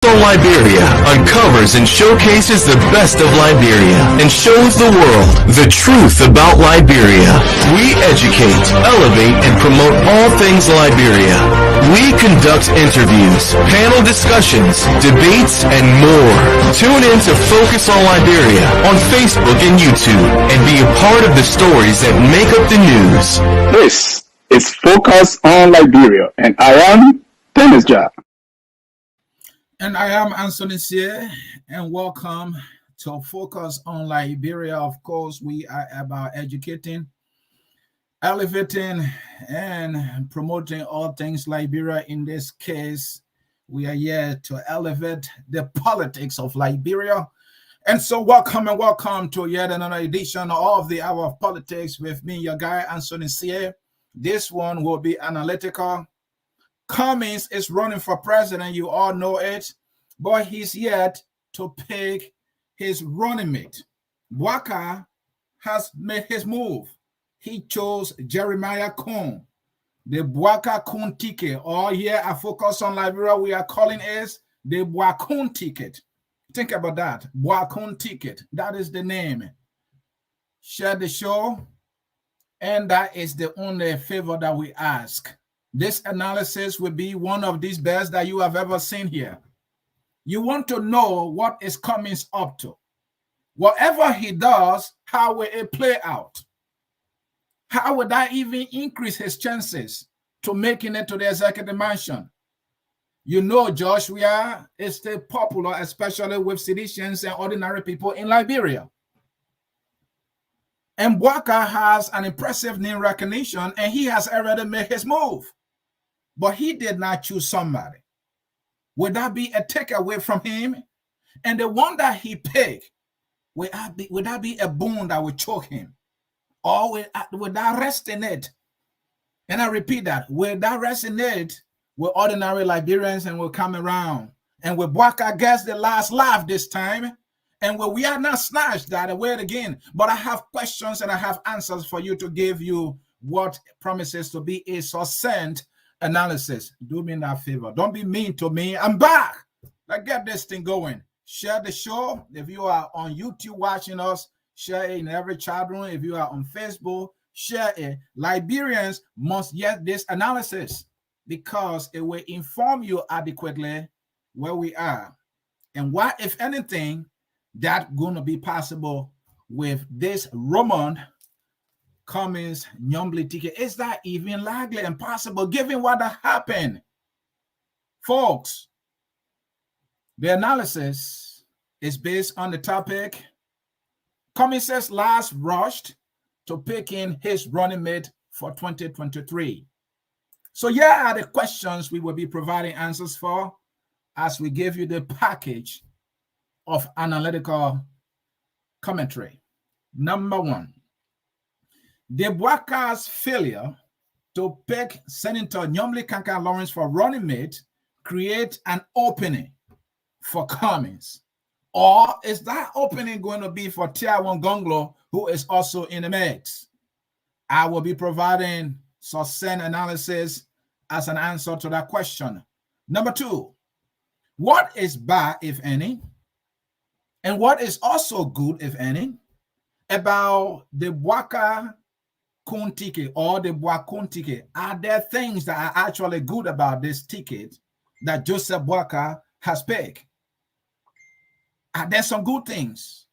on Liberia uncovers and showcases the best of Liberia and shows the world the truth about Liberia. We educate, elevate, and promote all things Liberia. We conduct interviews, panel discussions, debates, and more. Tune in to Focus on Liberia on Facebook and YouTube and be a part of the stories that make up the news. This is Focus on Liberia, and I am Dennis Jah. And I am Ansony Sieh, and welcome to Focus on Liberia. Of course, we are about educating, elevating, and promoting all things Liberia. In this case, we are here to elevate the politics of Liberia. And so welcome to yet another edition of the Hour of Politics with me, your guy, Ansony Sieh. This one will be analytical. Cummins is running for president, you all know it, but he's yet to pick his running mate. Waka has made his move. He chose Jeremiah Kun, the Waka Kun ticket, or here at Focus on Liberia, we are calling it the Wakun ticket. Think about that, Wakun ticket, that is the name. Share the show, and that is the only favor that we ask. This analysis will be one of these best that you have ever seen here. You want to know what is Cummins up to. Whatever he does, how will it play out? How would that even increase his chances to making it to the executive mansion? You know, Joshua is still popular, especially with citizens and ordinary people in Liberia. And Waka has an impressive name recognition, and he has already made his move. But he did not choose somebody. Would that be a takeaway from him? And the one that he picked, would that be a boon that would choke him? Or would that rest in it? And I repeat that, will that rest in it with ordinary Liberians and will come around? And will Waka gets the last laugh this time? And we are not snatched that away again. But I have questions and I have answers for you to give you what promises to be a succinct analysis. Do me that favor. Don't be mean to me. I'm back. Let's get this thing going. Share the show. If you are on YouTube watching us, share it in every chat room. If you are on Facebook, share it. Liberians must get this analysis because it will inform you adequately where we are and what, if anything, that's going to be possible with this Roman Cummins Nyomble ticket. Is that even likely and possible given what happened? Folks, the analysis is based on the topic Cummins' last rushed to picking his running mate for 2023. So here are the questions we will be providing answers for as we give you the package of analytical commentary. Number one, the Waka's failure to pick Senator Nyomble Kankan Lawrence for running mate create an opening for Cummins? Or is that opening going to be for Tiawan Gonglo, who is also in the mix? I will be providing succinct analysis as an answer to that question. Number two, what is bad, if any, and what is also good, if any, about the Waka Kun ticket or the Wakun ticket? Are there things that are actually good about this ticket that Joseph Waka has picked? Are there some good things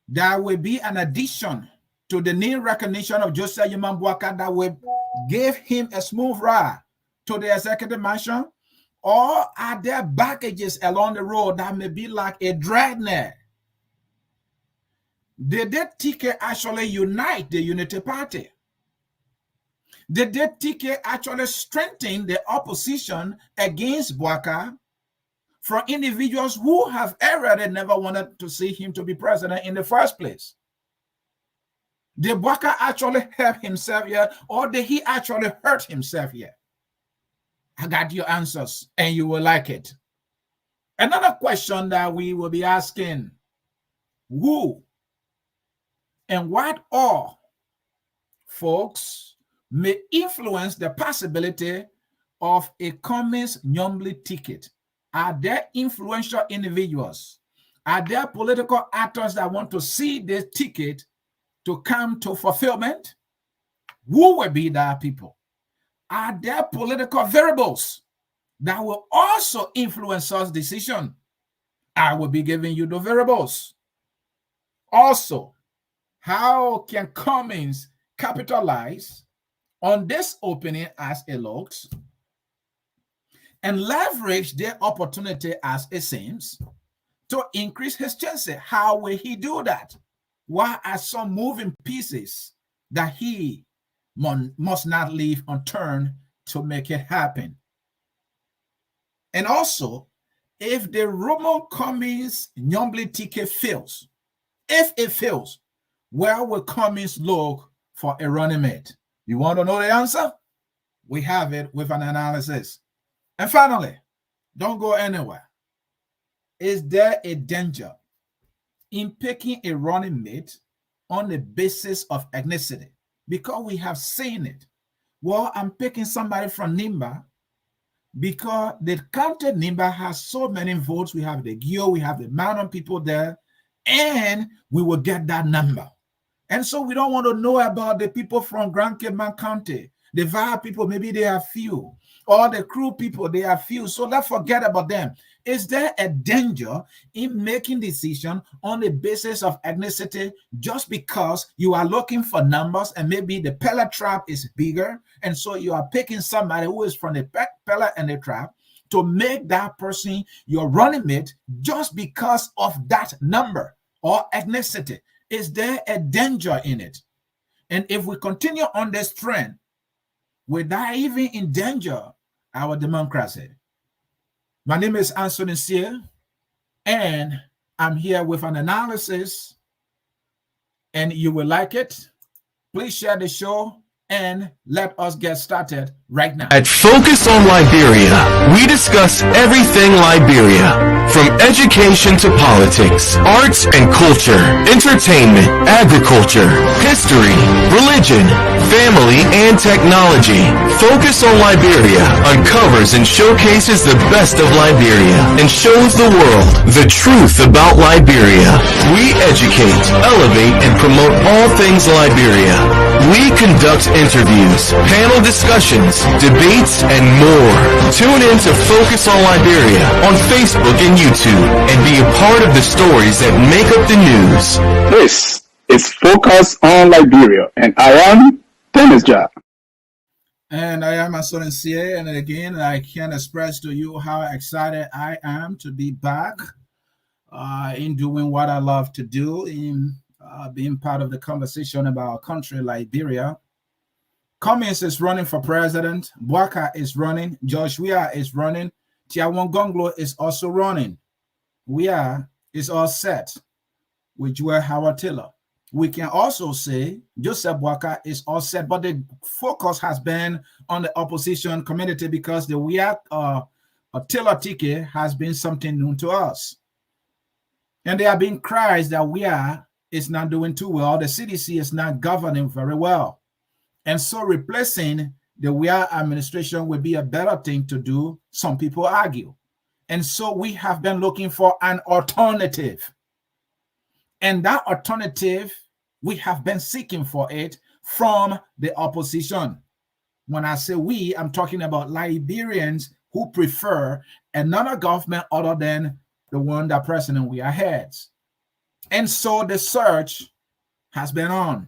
that will be an addition to the name recognition of Joseph Waka that will give him a smooth ride to the executive mansion? Or are there baggages along the road that may be like a dreadnought? Did that ticket actually unite the Unity Party? Did that ticket actually strengthen the opposition against Waka from individuals who have already never wanted to see him to be president in the first place? Did Waka actually help himself here, or did he actually hurt himself here? I got your answers, and you will like it. Another question that we will be asking, who and what all folks may influence the possibility of a Cummins Nyomble ticket Are there influential individuals? Are there political actors that want to see this ticket to come to fulfillment? Who will be that people? Are there political variables that will also influence us decision? I will be giving you the variables. Also, how can Cummins capitalize on this opening as it looks and leverage their opportunity as it seems to increase his chances? How will he do that? What are some moving pieces that he must not leave unturned to make it happen? And also, if the Roman Cummins Nyomble ticket fails, if it fails, where will Cummins look for a running mate? You want to know the answer? We have it with an analysis. And finally, don't go anywhere. Is there a danger in picking a running mate on the basis of ethnicity? Because we have seen it. Well, I'm picking somebody from Nimba because the county Nimba has so many votes. We have the Gio, we have the amount of people there, and we will get that number. And so we don't want to know about the people from Grand Cayman County. The VAR people, maybe they are few. Or the crew people, they are few. So let's forget about them. Is there a danger in making decisions on the basis of ethnicity just because you are looking for numbers and maybe the pellet trap is bigger? And so you are picking somebody who is from the pellet and the trap to make that person your running mate just because of that number or ethnicity. Is there a danger in it? And if we continue on this trend, will that even endanger our democracy? My name is Ansony Sieh, and I'm here with an analysis, and you will like it. Please share the show, and let us get started right now. At Focus on Liberia, we discuss everything Liberia, from education to politics, arts and culture, entertainment, agriculture, history, religion, family, and technology. Focus on Liberia uncovers and showcases the best of Liberia and shows the world the truth about Liberia. We educate, elevate, and promote all things Liberia. We conduct interviews, panel discussions, debates, and more. Tune in to Focus on Liberia on Facebook and YouTube and be a part of the stories that make up the news. This is Focus on Liberia, and I am Dennis Jack. And I am Ansony Sieh, and again, I can express to you how excited I am to be back in doing what I love to do, in being part of the conversation about our country, Liberia. Cummins is running for president. Waka is running. Joshua is running. Tiawongonglo is also running. Is all set with Joel Howard Taylor. We can also say Joseph Waka is all set, but the focus has been on the opposition community because the Taylor ticket has been something new to us. And there have been cries that is not doing too well. The CDC is not governing very well. And so replacing the administration would be a better thing to do, some people argue. And so we have been looking for an alternative. And that alternative, we have been seeking for it from the opposition. When I say we, I'm talking about Liberians who prefer another government other than the one that President Weah heads. And so the search has been on.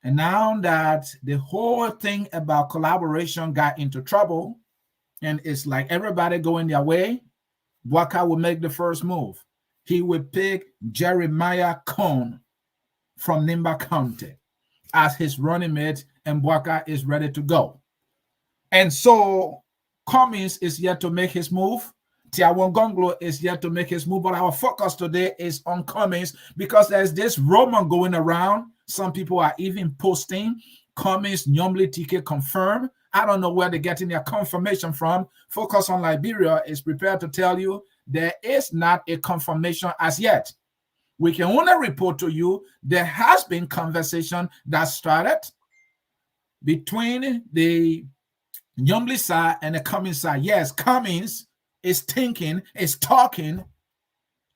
And now that the whole thing about collaboration got into trouble, and it's like everybody going their way, Waka will make the first move. He will pick Jeremiah Cohn from Nimba County as his running mate, and Waka is ready to go. And so Cummins is yet to make his move. Tiawongonglo is yet to make his move, but our focus today is on Cummins because there's this rumor going around. Some people are even posting Cummins Nyomble ticket confirmed. I don't know where they're getting their confirmation from. Focus on Liberia is prepared to tell you there is not a confirmation as yet. We can only report to you there has been conversation that started between the Nyomli side and the Cummins side. Yes, Cummins is thinking, is talking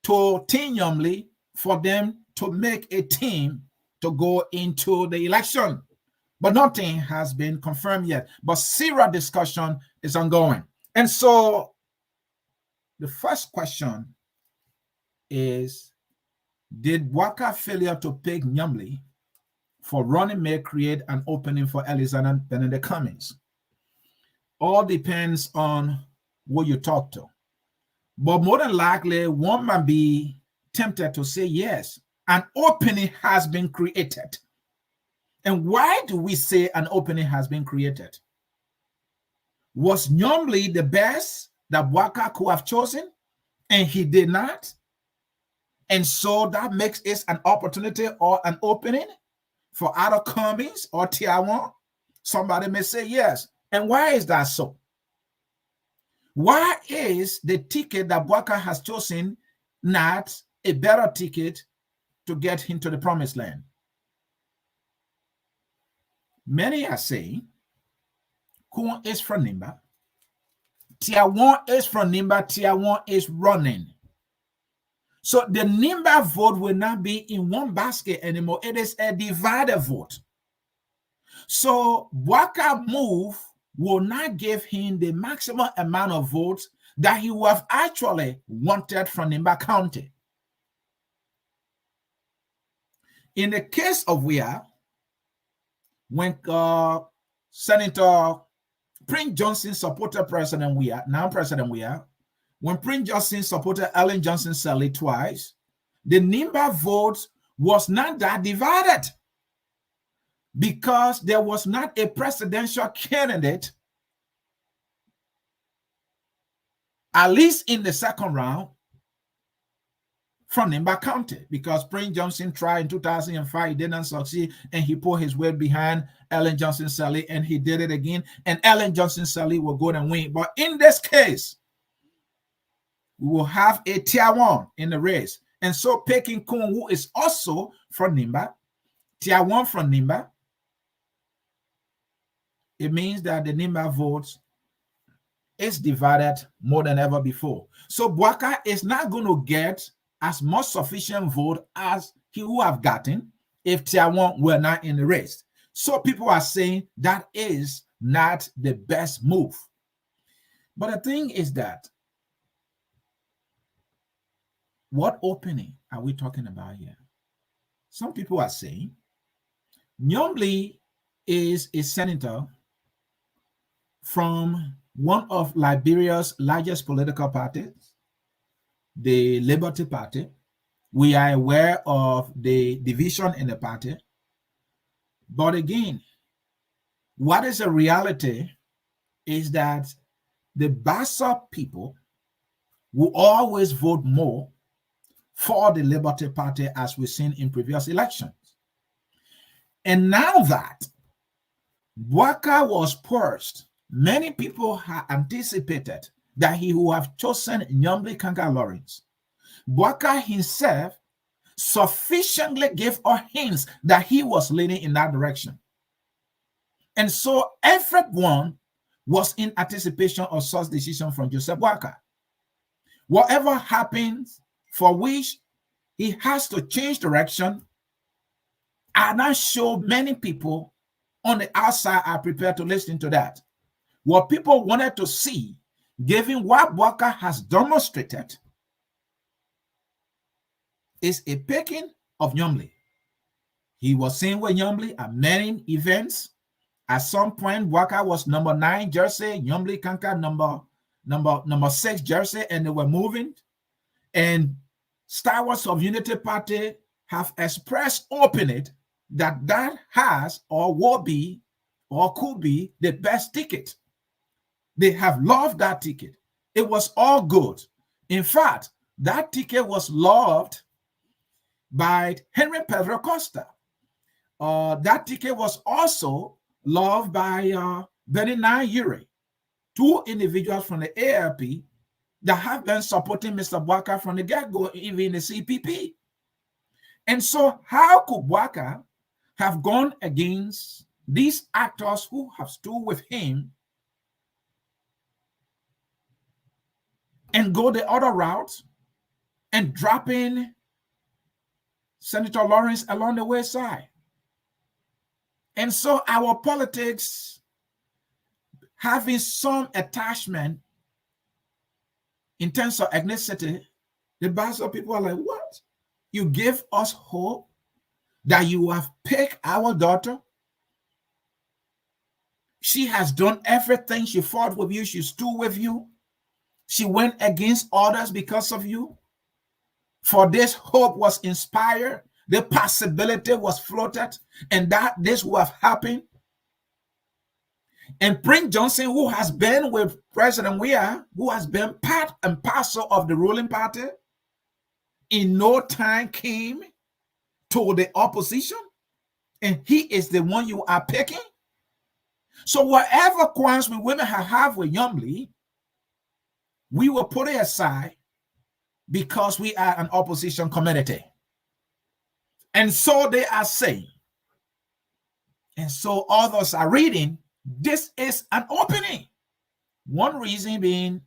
to Team Nyomli for them to make a team to go into the election. But nothing has been confirmed yet. But serious discussion is ongoing. And so the first question is, did Waka failure to pick Nyomli for running mate create an opening for Alexander Benedict Cummings? All depends on who you talk to. But more than likely, one might be tempted to say yes, an opening has been created. And why do we say an opening has been created? Was Nyomli the best that Waka could have chosen? And he did not? And so that makes it an opportunity or an opening for either Cummings or Tiawan? Somebody may say yes. And why is that so? Why is the ticket that Waka has chosen not a better ticket to get into the promised land? Many are saying Kun is from Nimba, Tiawan is from Nimba, Tiawan is running. So the Nimba vote will not be in one basket anymore. It is a divided vote. So Waka move will not give him the maximum amount of votes that he would have actually wanted from Nimba County. In the case of Wea, when Senator Prince Johnson supported President Wea, now President Wea, when Prince Johnson supported Ellen Johnson Sirleaf twice, the Nimba vote was not that divided, because there was not a presidential candidate, at least in the second round, from Nimba County, because Prince Johnson tried in 2005, he didn't succeed, and he put his weight behind Ellen Johnson Sirleaf, and he did it again, and Ellen Johnson Sirleaf will go and win. But in this case, we will have a Tiawan in the race. And so Peking Kun, who is also from Nimba, Tiawan from Nimba, it means that the Nimba votes is divided more than ever before. So Waka is not going to get as much sufficient vote as he would have gotten if Tiawan were not in the race. So people are saying that is not the best move. But the thing is that, what opening are we talking about here? Some people are saying Nyomli is a senator from one of Liberia's largest political parties, the Liberty Party. We are aware of the division in the party. But again, what is a reality is that the Bassa people will always vote more for the Liberty Party, as we've seen in previous elections. And now that Waka was purged, many people had anticipated that he would have chosen Nyomli Kanka Lawrence. Waka himself sufficiently gave us hints that he was leaning in that direction. And so everyone was in anticipation of such decision from Joseph Waka. Whatever happens for which he has to change direction, I'm not sure many people on the outside are prepared to listen to that. What people wanted to see, given what Waka has demonstrated, is a picking of Nyomli. He was seen with Nyomli at many events. At some point, Waka was number 9 jersey, Nyomli Kanka number 6 jersey, and they were moving. And Stalwarts of Unity Party have expressed openly that that has or will be or could be the best ticket. They have loved that ticket. It was all good. In fact, that ticket was loved by Henry Pedro Costa. That ticket was also loved by Bernard Ure, 2 individuals from the ARP that have been supporting Mr. Waka from the get-go, even in the CPP. And so how could Waka have gone against these actors who have stood with him and go the other route and drop in Senator Lawrence along the wayside. And so our politics having some attachment in terms of ethnicity, the Bassa people are like, what? You give us hope that you have picked our daughter? She has done everything. She fought with you. She stood with you. She went against others because of you. For this hope was inspired. The possibility was floated, and that this would have happened. And Prince Johnson, who has been with President Weah, who has been part and parcel of the ruling party, in no time came to the opposition, and he is the one you are picking. So whatever qualms we women have with Yumley, we will put it aside because we are an opposition community. And so they are saying, and so others are reading, this is an opening. One reason being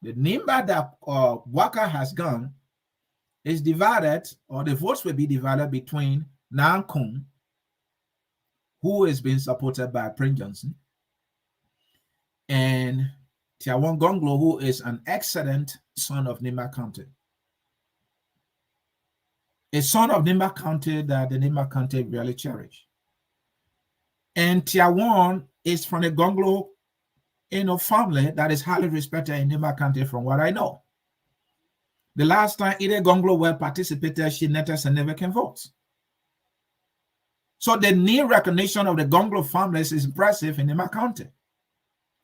the Nimba that Waka has gone is divided, or the votes will be divided between Nankun, who is being supported by Prince Johnson, and Tiawan Gonglo, who is an excellent son of Nimba County. A son of Nimba County that the Nimba County really cherish. And Tiawan is from a Gonglo, family that is highly respected in Nimba County from what I know. The last time either Gonglo well participated, she netted significant votes. So the near recognition of the Gonglo families is impressive in Nimba County.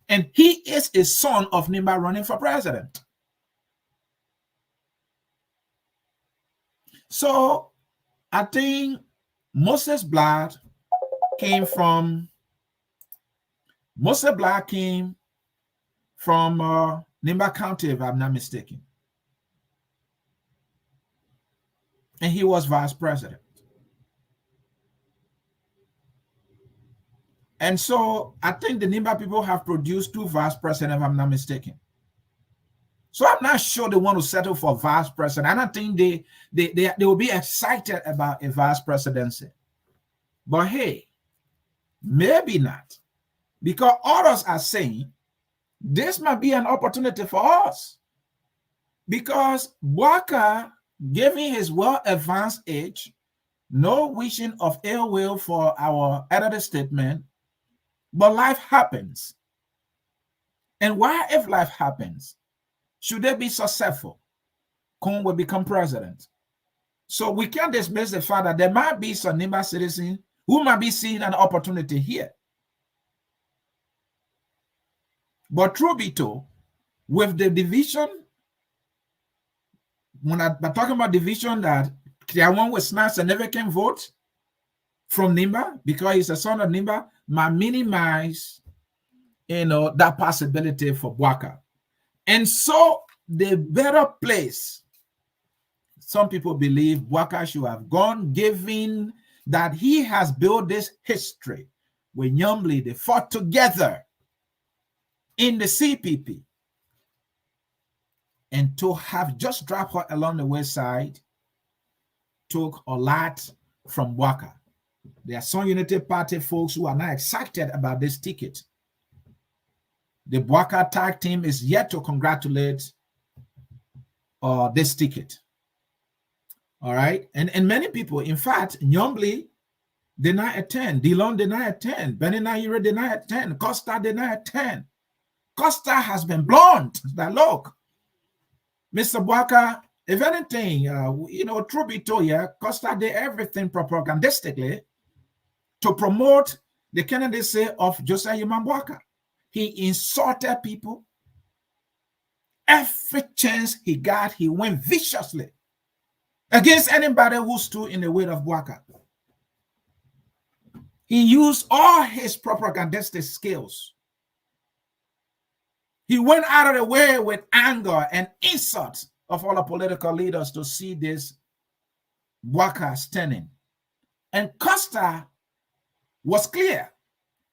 And he is a son of Nimba running for president. So I think Moses blood came from Nimba County, if I'm not mistaken. And he was vice president. And so I think the Nimba people have produced 2 vice presidents, if I'm not mistaken. So I'm not sure they want to settle for vice president. I don't think they will be excited about a vice presidency. But hey, maybe not. Because others are saying this might be an opportunity for us. Because Waka, given his well-advanced age, no wishing of ill will for our edited statement, but life happens. And why, if life happens, should they be successful, Kun will become president? So we can't dismiss the fact that there might be some Nimba citizens who might be seeing an opportunity here. But truth be told, with the division, when I'm talking about division, that Tiawan will snatch significant votes from Nimba because he's a son of Nimba, might minimize, that possibility for Waka. And so the better place, some people believe Waka should have gone, given that he has built this history with Yumley. They fought together in the CPP. And to have just dropped her along the wayside took a lot from Waka. There are some Unity Party folks who are not excited about this ticket. The Waka tag team is yet to congratulate this ticket. All right. And many people, in fact, Nyomble did not attend. Dillon did not attend. Benny Naira did not attend. Costa did not attend. Costa has been blunt. That look, Mr. Waka, if anything, truth be told, Costa did everything propagandistically to promote the candidacy of Josiah Waka. He insulted people. Every chance he got, he went viciously against anybody who stood in the way of Waka. He used all his propagandistic skills. He went out of the way with anger and insult of all the political leaders to see this Waka standing. And Costa was clear.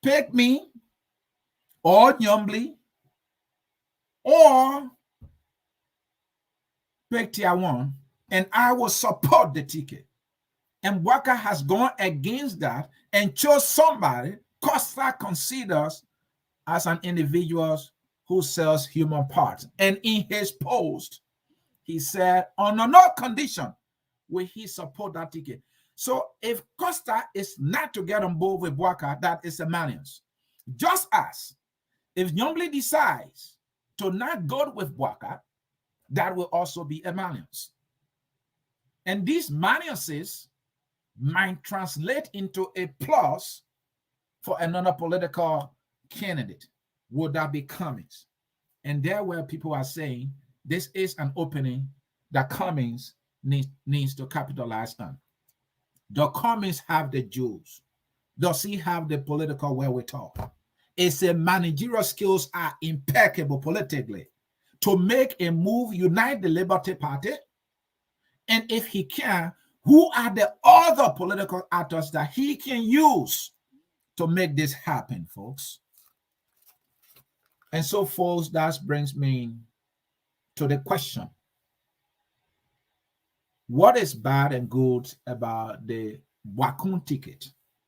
Pick me or Nyomble or pick tier one and I will support the ticket. And Waka has gone against that and chose somebody Costa considers as an individual who sells human parts. And in his post, he said, on no condition will he support that ticket. So if Costa is not to get on board with Waka, that is a malus. Just as if Nyongli decides to not go with Waka, that will also be a malus. And these maluses might translate into a plus for another political candidate. Would that be Cummings? And there where people are saying this is an opening that Cummings needs to capitalize on. Does Cummings have the jewels? Does he have the political wherewithal? His managerial skills are impeccable politically to make a move, unite the Liberty Party. And if he can, who are the other political actors that he can use to make this happen, folks? And so, folks, that brings me to the question. What is bad and good about the Wakun ticket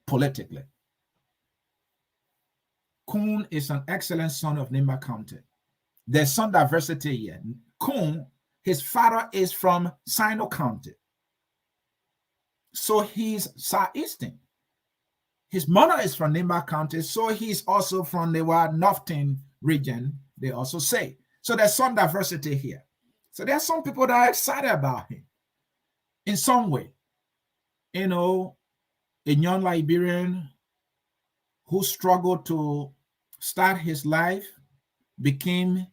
politically? Kun is an excellent son of Nimba County. There's some diversity here. Kun, his father is from Sino County. So he's Southeastern. His mother is from Nimba County, so he's also from the Northern region, they also say. So there's some diversity here. So there are some people that are excited about him in some way. You know, a young Liberian who struggled to start his life, became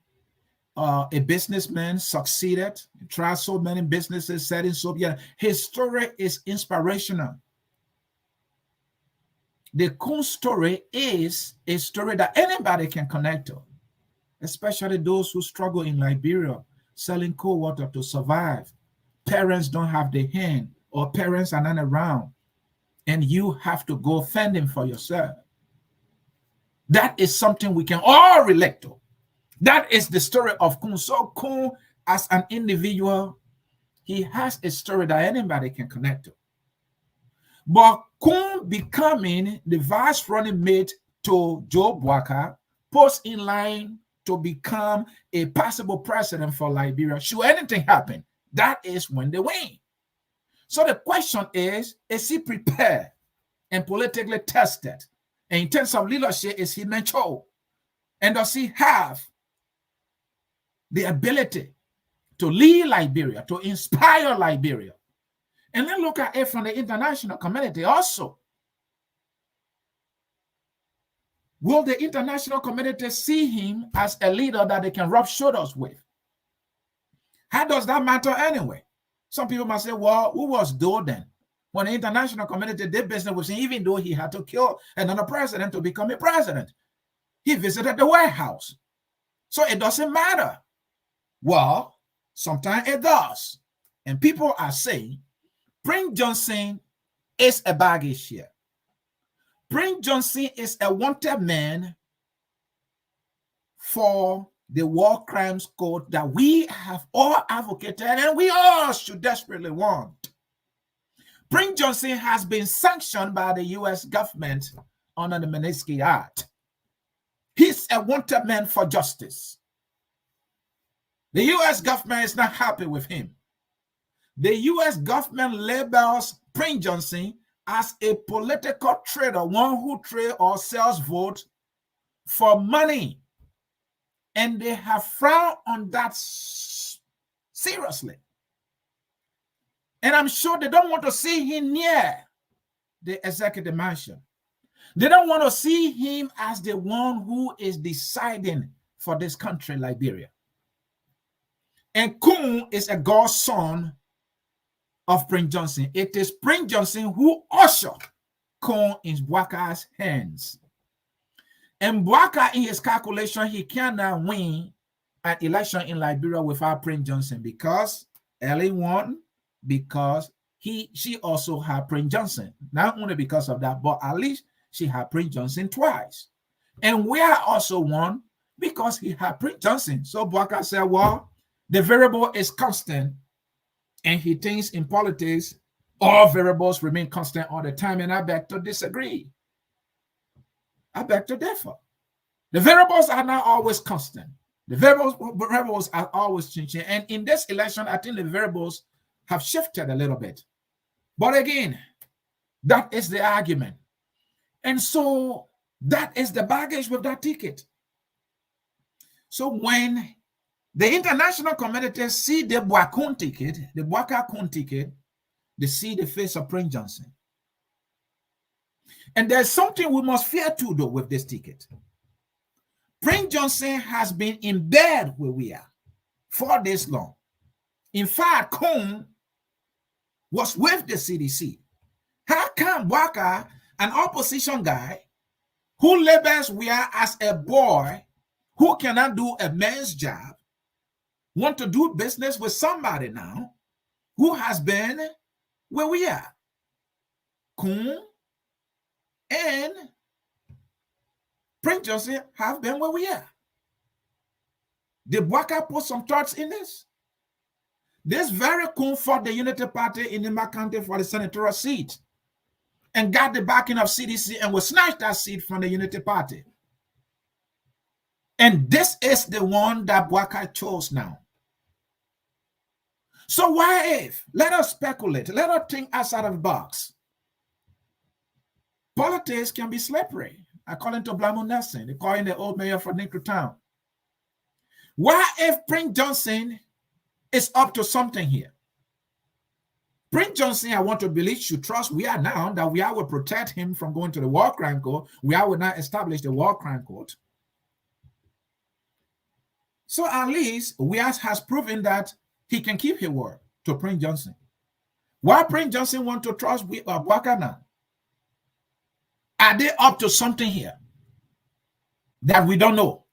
a businessman, succeeded, tried so many businesses, setting so yeah. His story is inspirational. The Kun story is a story that anybody can connect to, especially those who struggle in Liberia, selling cold water to survive. Parents don't have the hand, or parents are not around, and you have to go fending for yourself. That is something we can all relate to. That is the story of Kun. So Kun, as an individual, he has a story that anybody can connect to. But Kun becoming the vice running mate to Joe Waka puts in line to become a possible president for Liberia. Should anything happen, that is when they win. So the question is he prepared and politically tested? And in terms of leadership, is he mature? And does he have the ability to lead Liberia, to inspire Liberia? And then look at it from the international community also. Will the international community see him as a leader that they can rub shoulders with? How does that matter anyway? Some people might say, well, who was Doe then? When the international community did business with him, even though he had to kill another president to become a president, he visited the White House. So it doesn't matter. Well, sometimes it does. And people are saying, Prince Johnson is a baggage here. Prince Johnson is a wanted man for the War Crimes Code that we have all advocated and we all should desperately want. Prince Johnson has been sanctioned by the U.S. government under the Magnitsky Act. He's a wanted man for justice. The U.S. government is not happy with him. The U.S. government labels Prince Johnson as a political trader, one who trades or sells votes for money. And they have frowned on that seriously. And I'm sure they don't want to see him near the executive mansion. They don't want to see him as the one who is deciding for this country, Liberia. And Kun is a godson of Prince Johnson. It is Prince Johnson who ushered Kun in Waka's hands. And Waka, in his calculation, he cannot win an election in Liberia without Prince Johnson because Ellie won, because she also had Prince Johnson. Not only because of that, but at least she had Prince Johnson twice. And we are also won because he had Prince Johnson. So Waka said, well, the variable is constant And he thinks in politics, all variables remain constant all the time. And I beg to disagree. I beg to differ. The variables are not always constant. The variables are always changing. And in this election, I think the variables have shifted a little bit. But again, that is the argument. And so that is the baggage with that ticket. So when the international community see the Waka ticket, they see the face of Prince Johnson. And there's something we must fear too, though, with this ticket. Prince Johnson has been in bed where we are for this long. In fact, Cummins was with the CDC. How come Waka, an opposition guy, who labels we are as a boy who cannot do a man's job, want to do business with somebody now who has been where we are? Cummins and Prince Johnson have been where we are. Did Waka put some thoughts in this? This very Cummins fought the Unity Party in Nimba County for the senatorial seat and got the backing of CDC and was snatched that seat from the Unity Party. And this is the one that Waka chose now. So why if? Let us speculate. Let us think outside of the box. Politics can be slippery, according to Blamu Nelson. They call him the old mayor for Nickel Town. Why if Prince Johnson is up to something here? Prince Johnson, I want to believe, should trust we are now that we will protect him from going to the War Crime Court. We will not establish the War Crime Court. So at least we has proven that he can keep his word to Prince Johnson. Why Prince Johnson want to trust Waka now? Are they up to something here that we don't know?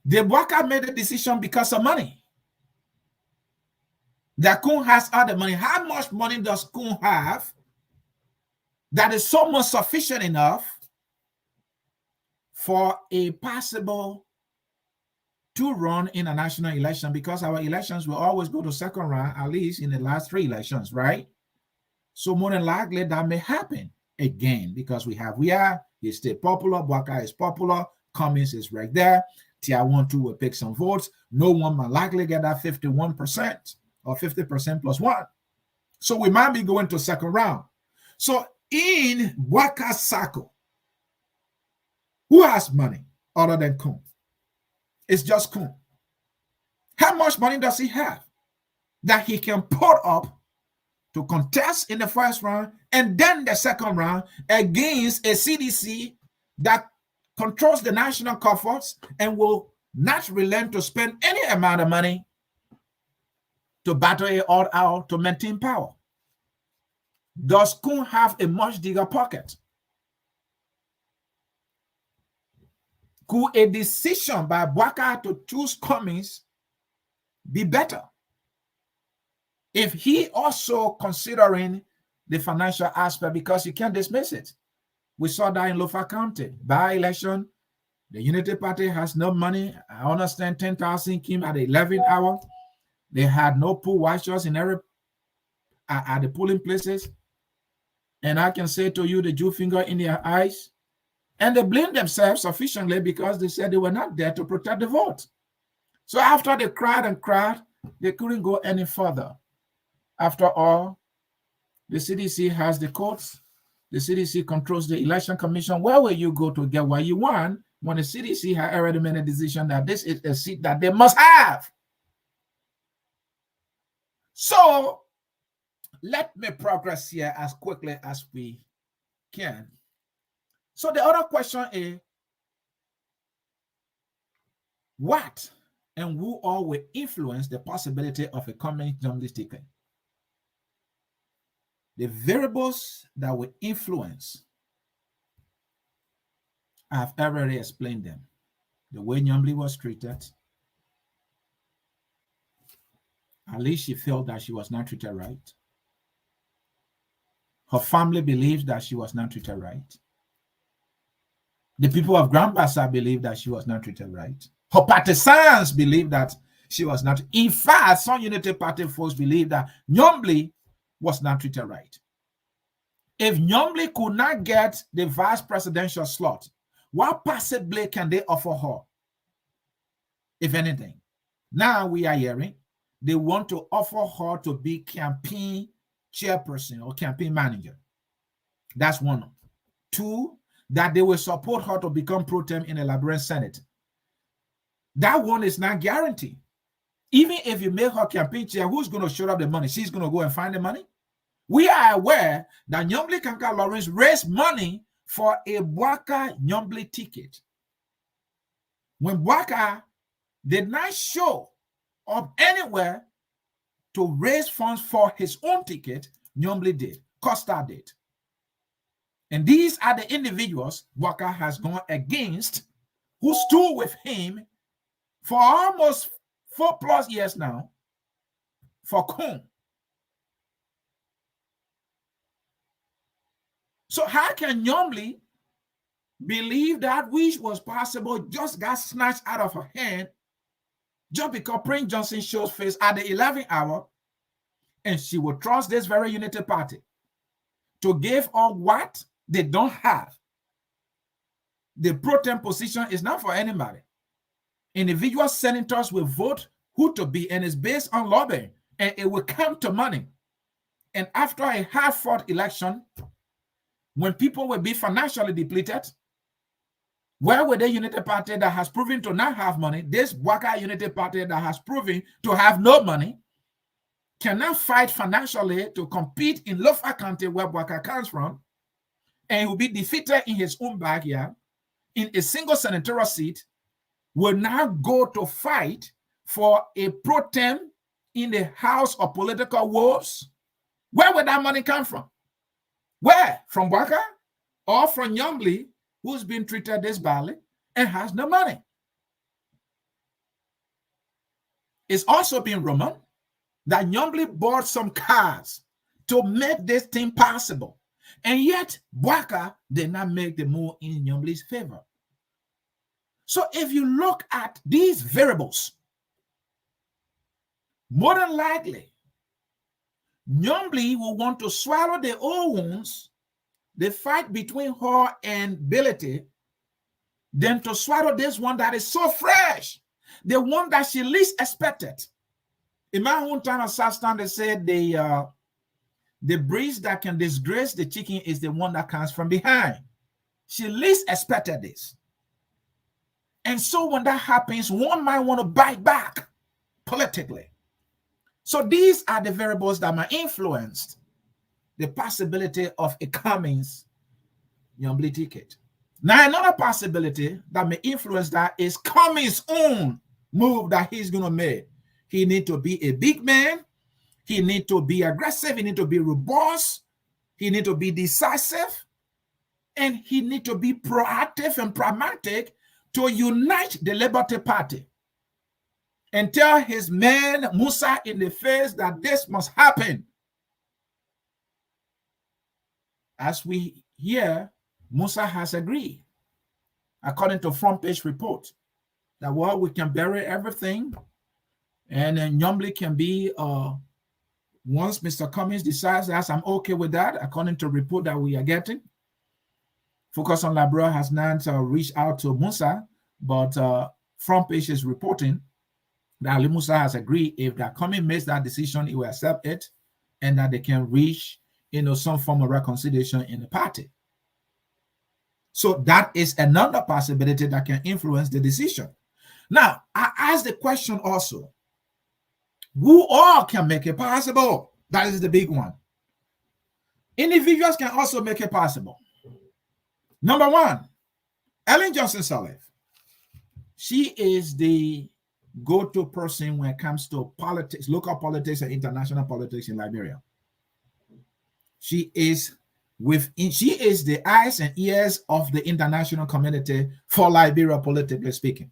Did Waka made a decision because of money? That Cummins has other money. How much money does Cummins have that is so much sufficient enough for a possible to run in a national election? Because our elections will always go to second round, at least in the last 3 elections, right? So more than likely that may happen again because he's still popular, Waka is popular, Cummins is right there, Tier 1, 2 will pick some votes. No one might likely get that 51% or 50% plus 1. So we might be going to second round. So in Waka's circle, who has money other than Cummins? It's just Cummins. How much money does he have that he can put up to contest in the first round and then the second round against a CDC that controls the national coffers and will not relent to spend any amount of money to battle it all out to maintain power? Does Cummins have a much bigger pocket? Could a decision by Waka to choose Cummins be better if he also considering the financial aspect? Because you can't dismiss it. We saw that in Lofa County. By election, the Unity Party has no money. I understand 10,000 came at the 11th hour. They had no pool watchers in every at the polling places. And I can say to you, the Jew finger in their eyes. And they blamed themselves sufficiently because they said they were not there to protect the vote. So after they cried and cried, they couldn't go any further. After all, the CDC has the courts. The CDC controls the election commission. Where will you go to get what you want when the CDC has already made a decision that this is a seat that they must have? So let me progress here as quickly as we can. So the other question is, what and who all will influence the possibility of a Cummins Johnson ticket? The variables that will influence, I have already explained them. The way Nyambli was treated. At least she felt that she was not treated right. Her family believes that she was not treated right. The people of Grand Bassa believe that she was not treated right. Her partisans believe that She was not. In fact, some Unity Party folks believe that Nyombli was not treated right. If Nyombli could not get the vice presidential slot, what possibly can they offer her? If anything. Now we are hearing they want to offer her to be campaign chairperson or campaign manager. That's one. Two, that they will support her to become pro tem in the Liberian Senate. That one is not guaranteed. Even if you make her campaign chair, who's going to show up the money? She's going to go and find the money. We are aware that Nyombli Kanka Lawrence raised money for a Waka Nyombli ticket. When Waka did not show up anywhere to raise funds for his own ticket, Nyombli did. Costa did. And these are the individuals Waka has gone against, who stood with him for almost 4+ years now for Kum. So how can Nyombli believe that which was possible just got snatched out of her hand just because Prince Johnson shows face at the 11th hour, and she will trust this very Unity Party to give her what they don't have? The pro tem position is not for anybody. Individual senators will vote who to be, and it's based on lobbying, and it will come to money. And after a hard-fought election, when people will be financially depleted, where will the Unity Party that has proven to not have money, this Waka Unity Party that has proven to have no money, cannot fight financially to compete in Lofa County where Waka comes from, and will be defeated in his own backyard in a single senatorial seat, will now go to fight for a pro tem in the House of Political Wolves? Where would that money come from? Where? From Waka or from Nyombli, who's been treated this badly and has no money? It's also been rumored that Nyombli bought some cars to make this thing possible. And yet, Waka did not make the move in Nyombli's favor. So if you look at these variables, more than likely, Nyombli will want to swallow the old wounds, the fight between her and Bility, than to swallow this one that is so fresh, the one that she least expected. In my own time of South Stand, they said the breeze that can disgrace the chicken is the one that comes from behind. She least expected this. And so when that happens, one might want to bite back politically. So these are the variables that might influence the possibility of a Cummins Nyombli ticket. Now, another possibility that may influence that is Cummins' own move that he's going to make. He needs to be a big man. He needs to be aggressive. He needs to be robust. He needs to be decisive. And he needs to be proactive and pragmatic to unite the Liberty Party and tell his man Musa in the face that this must happen. As we hear, Musa has agreed, according to front page report, that well, we can bury everything, and then Nyombli can be once Mr. Cummings decides that I'm okay with that, according to report that we are getting. Focus on Liberia has not reached out to Musa, but front page is reporting that Ali Musa has agreed if that Cummings makes that decision, he will accept it, and that they can reach some form of reconciliation in the party. So that is another possibility that can influence the decision. Now, I ask the question also, who all can make it possible? That is the big one. Individuals can also make it possible. Number one, Ellen Johnson Sirleaf. She is the go-to person when it comes to politics, local politics and international politics in Liberia. She is the eyes and ears of the international community for Liberia, politically speaking.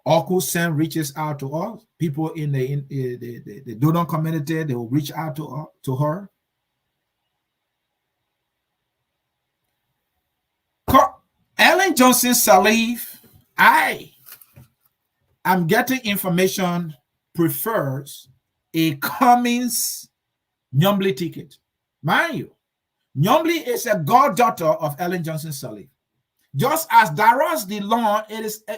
Oku Sen reaches out to us. People in the donor community, they will reach out to her. Ellen Johnson Sirleaf, I I'm getting information prefers a Cummins Nimba ticket. Mind you, Nimba is a goddaughter of Ellen Johnson Sirleaf. Just as Daros DeLong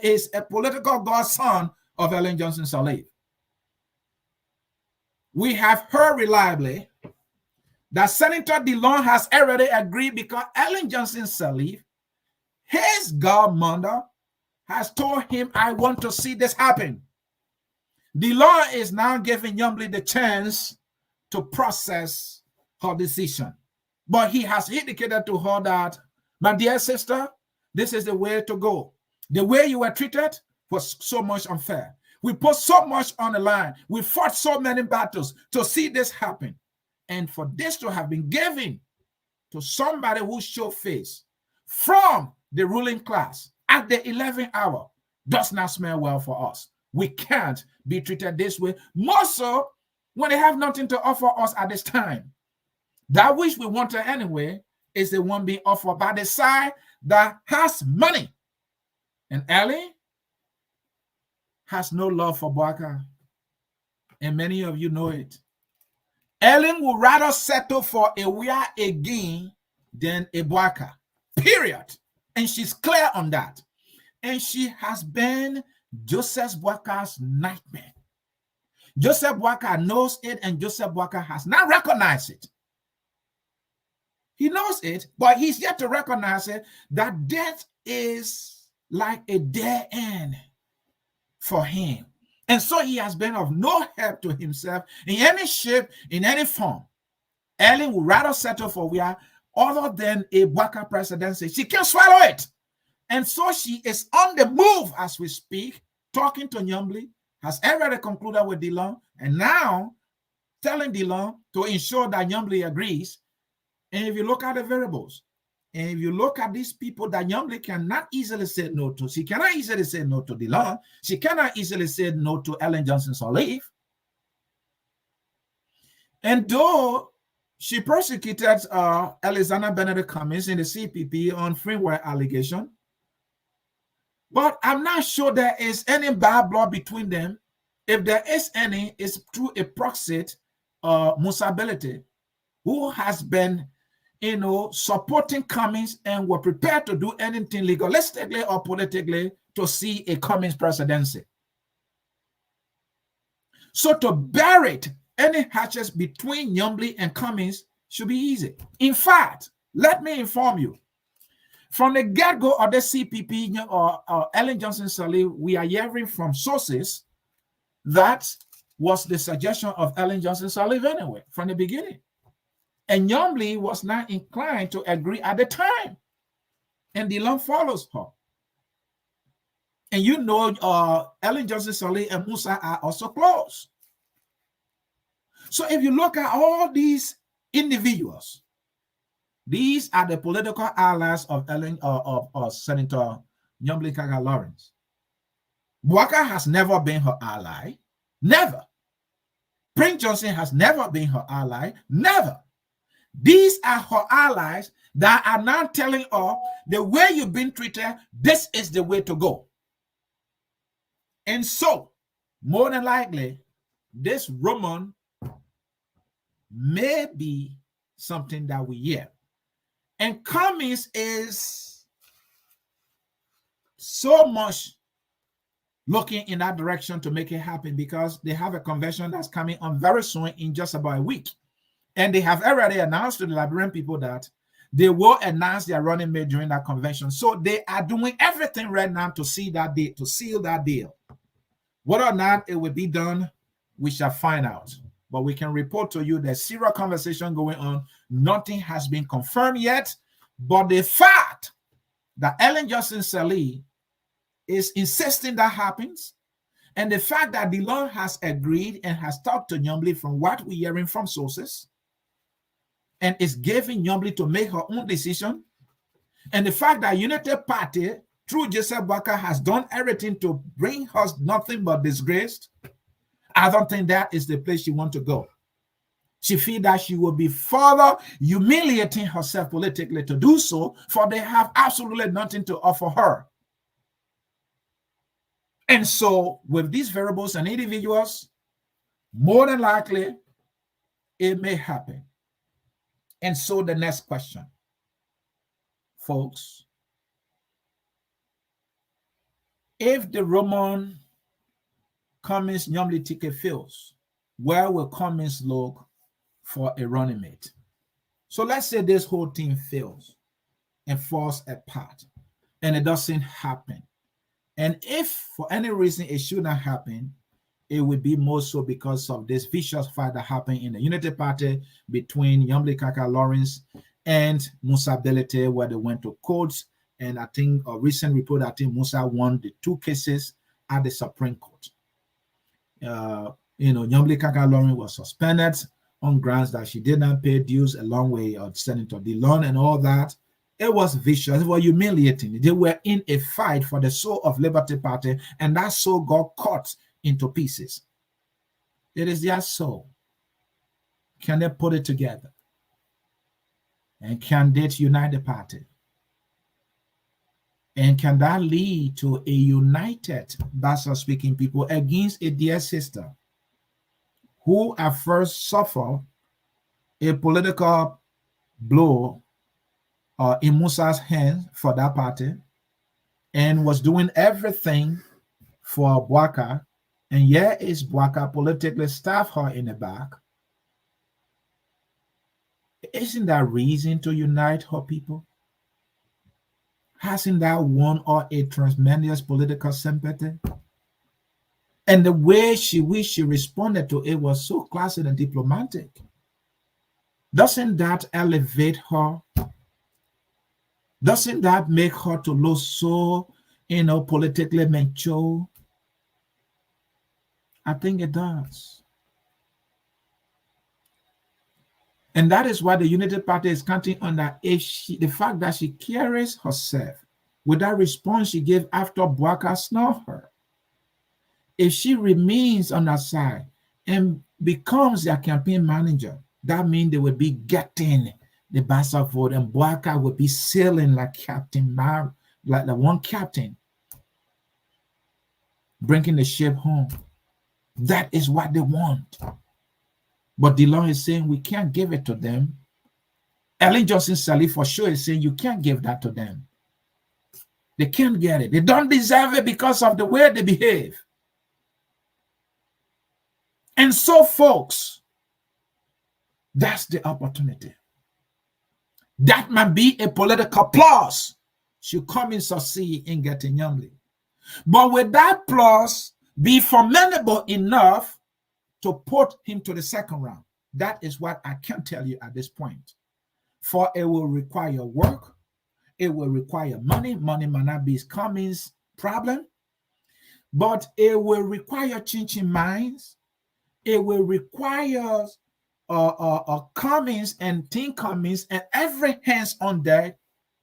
is a political godson of Ellen Johnson Sirleaf. We have heard reliably that Senator DeLong has already agreed because Ellen Johnson Sirleaf, his godmother, has told him, I want to see this happen. DeLong is now giving Nimba the chance to process her decision. But he has indicated to her that, my dear sister, this is the way to go. The way you were treated was so much unfair. We put so much on the line. We fought so many battles to see this happen. And for this to have been given to somebody who showed face from the ruling class at the 11th hour does not smell well for us. We can't be treated this way, more so when they have nothing to offer us at this time. That which we wanted anyway is the one being offered by the side that has money. And Ellen has no love for Waka. And many of you know it. Ellen would rather settle for a weir again than a Waka. Period. And she's clear on that. And she has been Joseph Waka's nightmare. Joseph Waka knows it, and Joseph Waka has not recognized it. He knows it, but he's yet to recognize it, that death is like a dead end for him. And so he has been of no help to himself in any shape, in any form. Ellen would rather settle for weir other than a Waka presidency. She can't swallow it. And so she is on the move as we speak, talking to Nimba, has already concluded with DeLong, and now telling DeLong to ensure that Nimba agrees. And if you look at the variables, and if you look at these people that Nimba cannot easily say no to, she cannot easily say no to DeLong, she cannot easily say no to Ellen Johnson Sirleaf. And though she prosecuted Alexander Benedict Cummins in the CPP on freeware allegation, but I'm not sure there is any bad blood between them. If there is any, it's through a proxy, Musability, who has been, supporting Cummins and were prepared to do anything legalistically or politically to see a Cummins presidency. So to bury any hatches between Nimba and Cummins should be easy. In fact, let me inform you, from the get-go of the CPP or Ellen Johnson Sirleaf, we are hearing from sources that was the suggestion of Ellen Johnson Sirleaf anyway, from the beginning. And Nimba was not inclined to agree at the time. And DeLong follows her. And Ellen Johnson Sirleaf and Musa are also close. So if you look at all these individuals, these are the political allies of Senator Nimba Lawrence. Waka has never been her ally. Never. Prince Johnson has never been her ally. Never. These are her allies that are now telling her the way you've been treated, this is the way to go. And so, more than likely, this rumor may be something that we hear. And Cummins is so much looking in that direction to make it happen because they have a convention that's coming on very soon in just about a week. And they have already announced to the Liberian people that they will announce their running mate during that convention. So they are doing everything right now to see that deal, to seal that deal. Whether or not it will be done, we shall find out. But we can report to you there's serious conversation going on. Nothing has been confirmed yet. But the fact that Ellen Johnson Sirleaf is insisting that happens, and the fact that DeLong has agreed and has talked to Nimba from what we're hearing from sources, and is giving Nimba to make her own decision, and the fact that United Party, through Joseph Waka, has done everything to bring us nothing but disgrace, I don't think that is the place she wants to go. She feels that she will be further humiliating herself politically to do so, for they have absolutely nothing to offer her. And so with these variables and individuals, more than likely, it may happen. And so the next question, folks, if the Roman Cummins Nyomli ticket fails, where will Cummins look for a running mate? So let's say this whole team fails and falls apart and it doesn't happen. And if for any reason it should not happen, it would be more so because of this vicious fight that happened in the Unity Party between Nyomli Kaka Lawrence and Musa Belete, where they went to courts. And I think a recent report, I think Musa won the 2 cases at the Supreme Court. Nyomli Kaka Lawrence was suspended on grounds that she did not pay dues along with Senator Dillon and all that. It was vicious. It was humiliating. They were in a fight for the soul of Liberty Party, and that soul got cut into pieces. It is their soul. Can they put it together? And can they unite the party? And can that lead to a united Bassa speaking people against a dear sister who at first suffered a political blow in Musa's hands for that party and was doing everything for Waka, and here is Waka politically staff her in the back? Isn't that reason to unite her people? Hasn't that won her a tremendous political sympathy? And the way she responded to it was so classy and diplomatic. Doesn't that elevate her? Doesn't that make her to look so, politically mature? I think it does. And that is why the Unity Party is counting on that. The fact that she carries herself with that response she gave after Waka snubbed her, if she remains on that side and becomes their campaign manager, that means they will be getting the Bassa vote, and Waka would be sailing like Captain Mar, like the one captain, bringing the ship home. That is what they want. But Dillon is saying we can't give it to them. Johnson Sirleaf for sure is saying you can't give that to them. They can't get it. They don't deserve it because of the way they behave. And so, folks, that's the opportunity. That might be a political plus should Cummins succeed in getting Nyomli. But will that plus be formidable enough to put him to the second round? That is what I can tell you at this point. For it will require work. It will require money. Money might not be Cummins' problem, but it will require changing minds. It will require Cummins and Team Cummins and every hands on deck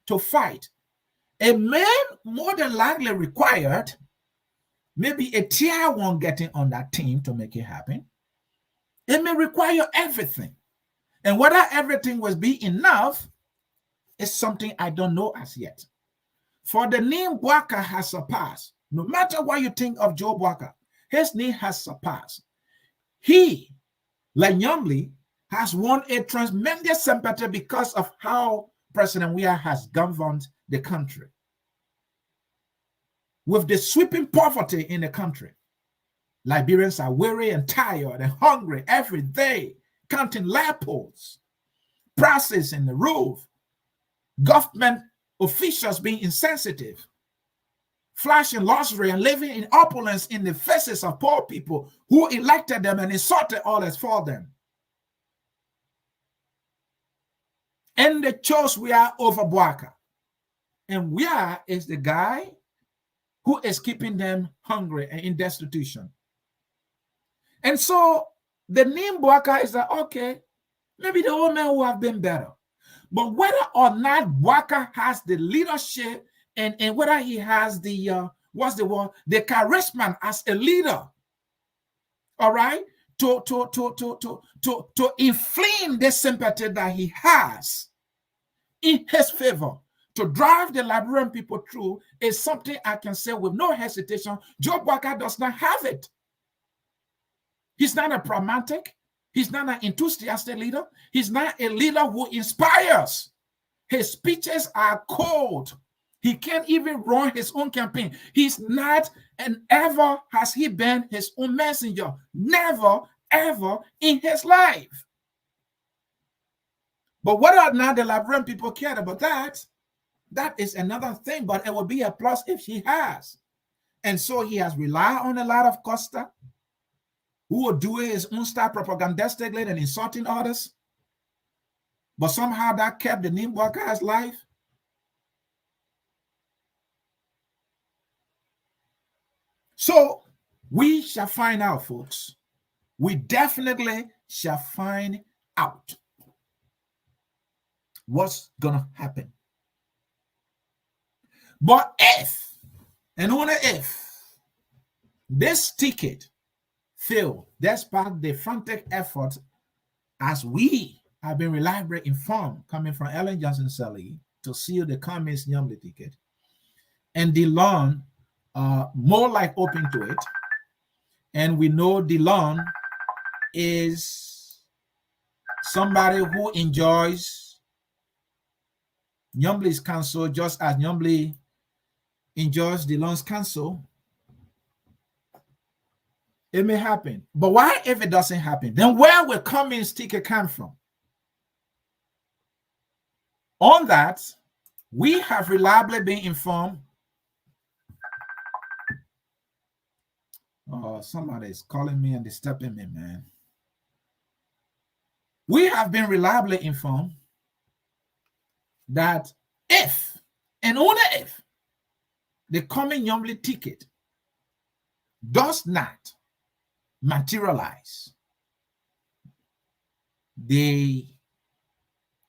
to fight. A man more than likely required maybe a tier 1 getting on that team to make it happen. It may require everything. And whether everything will be enough is something I don't know as yet. For the name Waka has surpassed. No matter what you think of Joe Waka, his name has surpassed. He, like Nyomli, has won a tremendous sympathy because of how President Weah has governed the country. With the sweeping poverty in the country, Liberians are weary and tired and hungry every day, counting light poles, prices in the roof, government officials being insensitive, flashing luxury and living in opulence in the faces of poor people who elected them and insulted others for them. And they chose Weah over Waka. And Weah is the guy who is keeping them hungry and in destitution. And so the name Waka is like, okay, maybe the old man would have been better. But whether or not Waka has the leadership and whether he has the, the charisma as a leader, all right, to inflame the sympathy that he has in his favor, to drive the Liberian people through is something I can say with no hesitation. Joe Waka does not have it. He's not a pragmatic. He's not an enthusiastic leader. He's not a leader who inspires. His speeches are cold. He can't even run his own campaign. He's not, and ever has he been his own messenger. Never, ever in his life. But whether or not the Liberian people cared about that, that is another thing, but it would be a plus if he has. And so he has relied on a lot of Costa, who will do his own style propagandistically and insulting others. But somehow that kept the Nimba guy's life. So we shall find out, folks. We definitely shall find out what's going to happen. But if, and only if, this ticket failed, despite the frantic effort, as we have been reliably informed, coming from Ellen Johnson Sirleaf, to seal the Cummins Nimba ticket, and DeLon more like open to it, and we know DeLon is somebody who enjoys Nyambly's counsel just as Nyambly enjoys DeLon's counsel. It may happen. But why if it doesn't happen? Then where will Cummins' ticket come from? On that, we have reliably been informed. Oh, somebody is calling me and disturbing me, man. We have been reliably informed that if, and only if, the Cummins Nyambly ticket does not materialize, the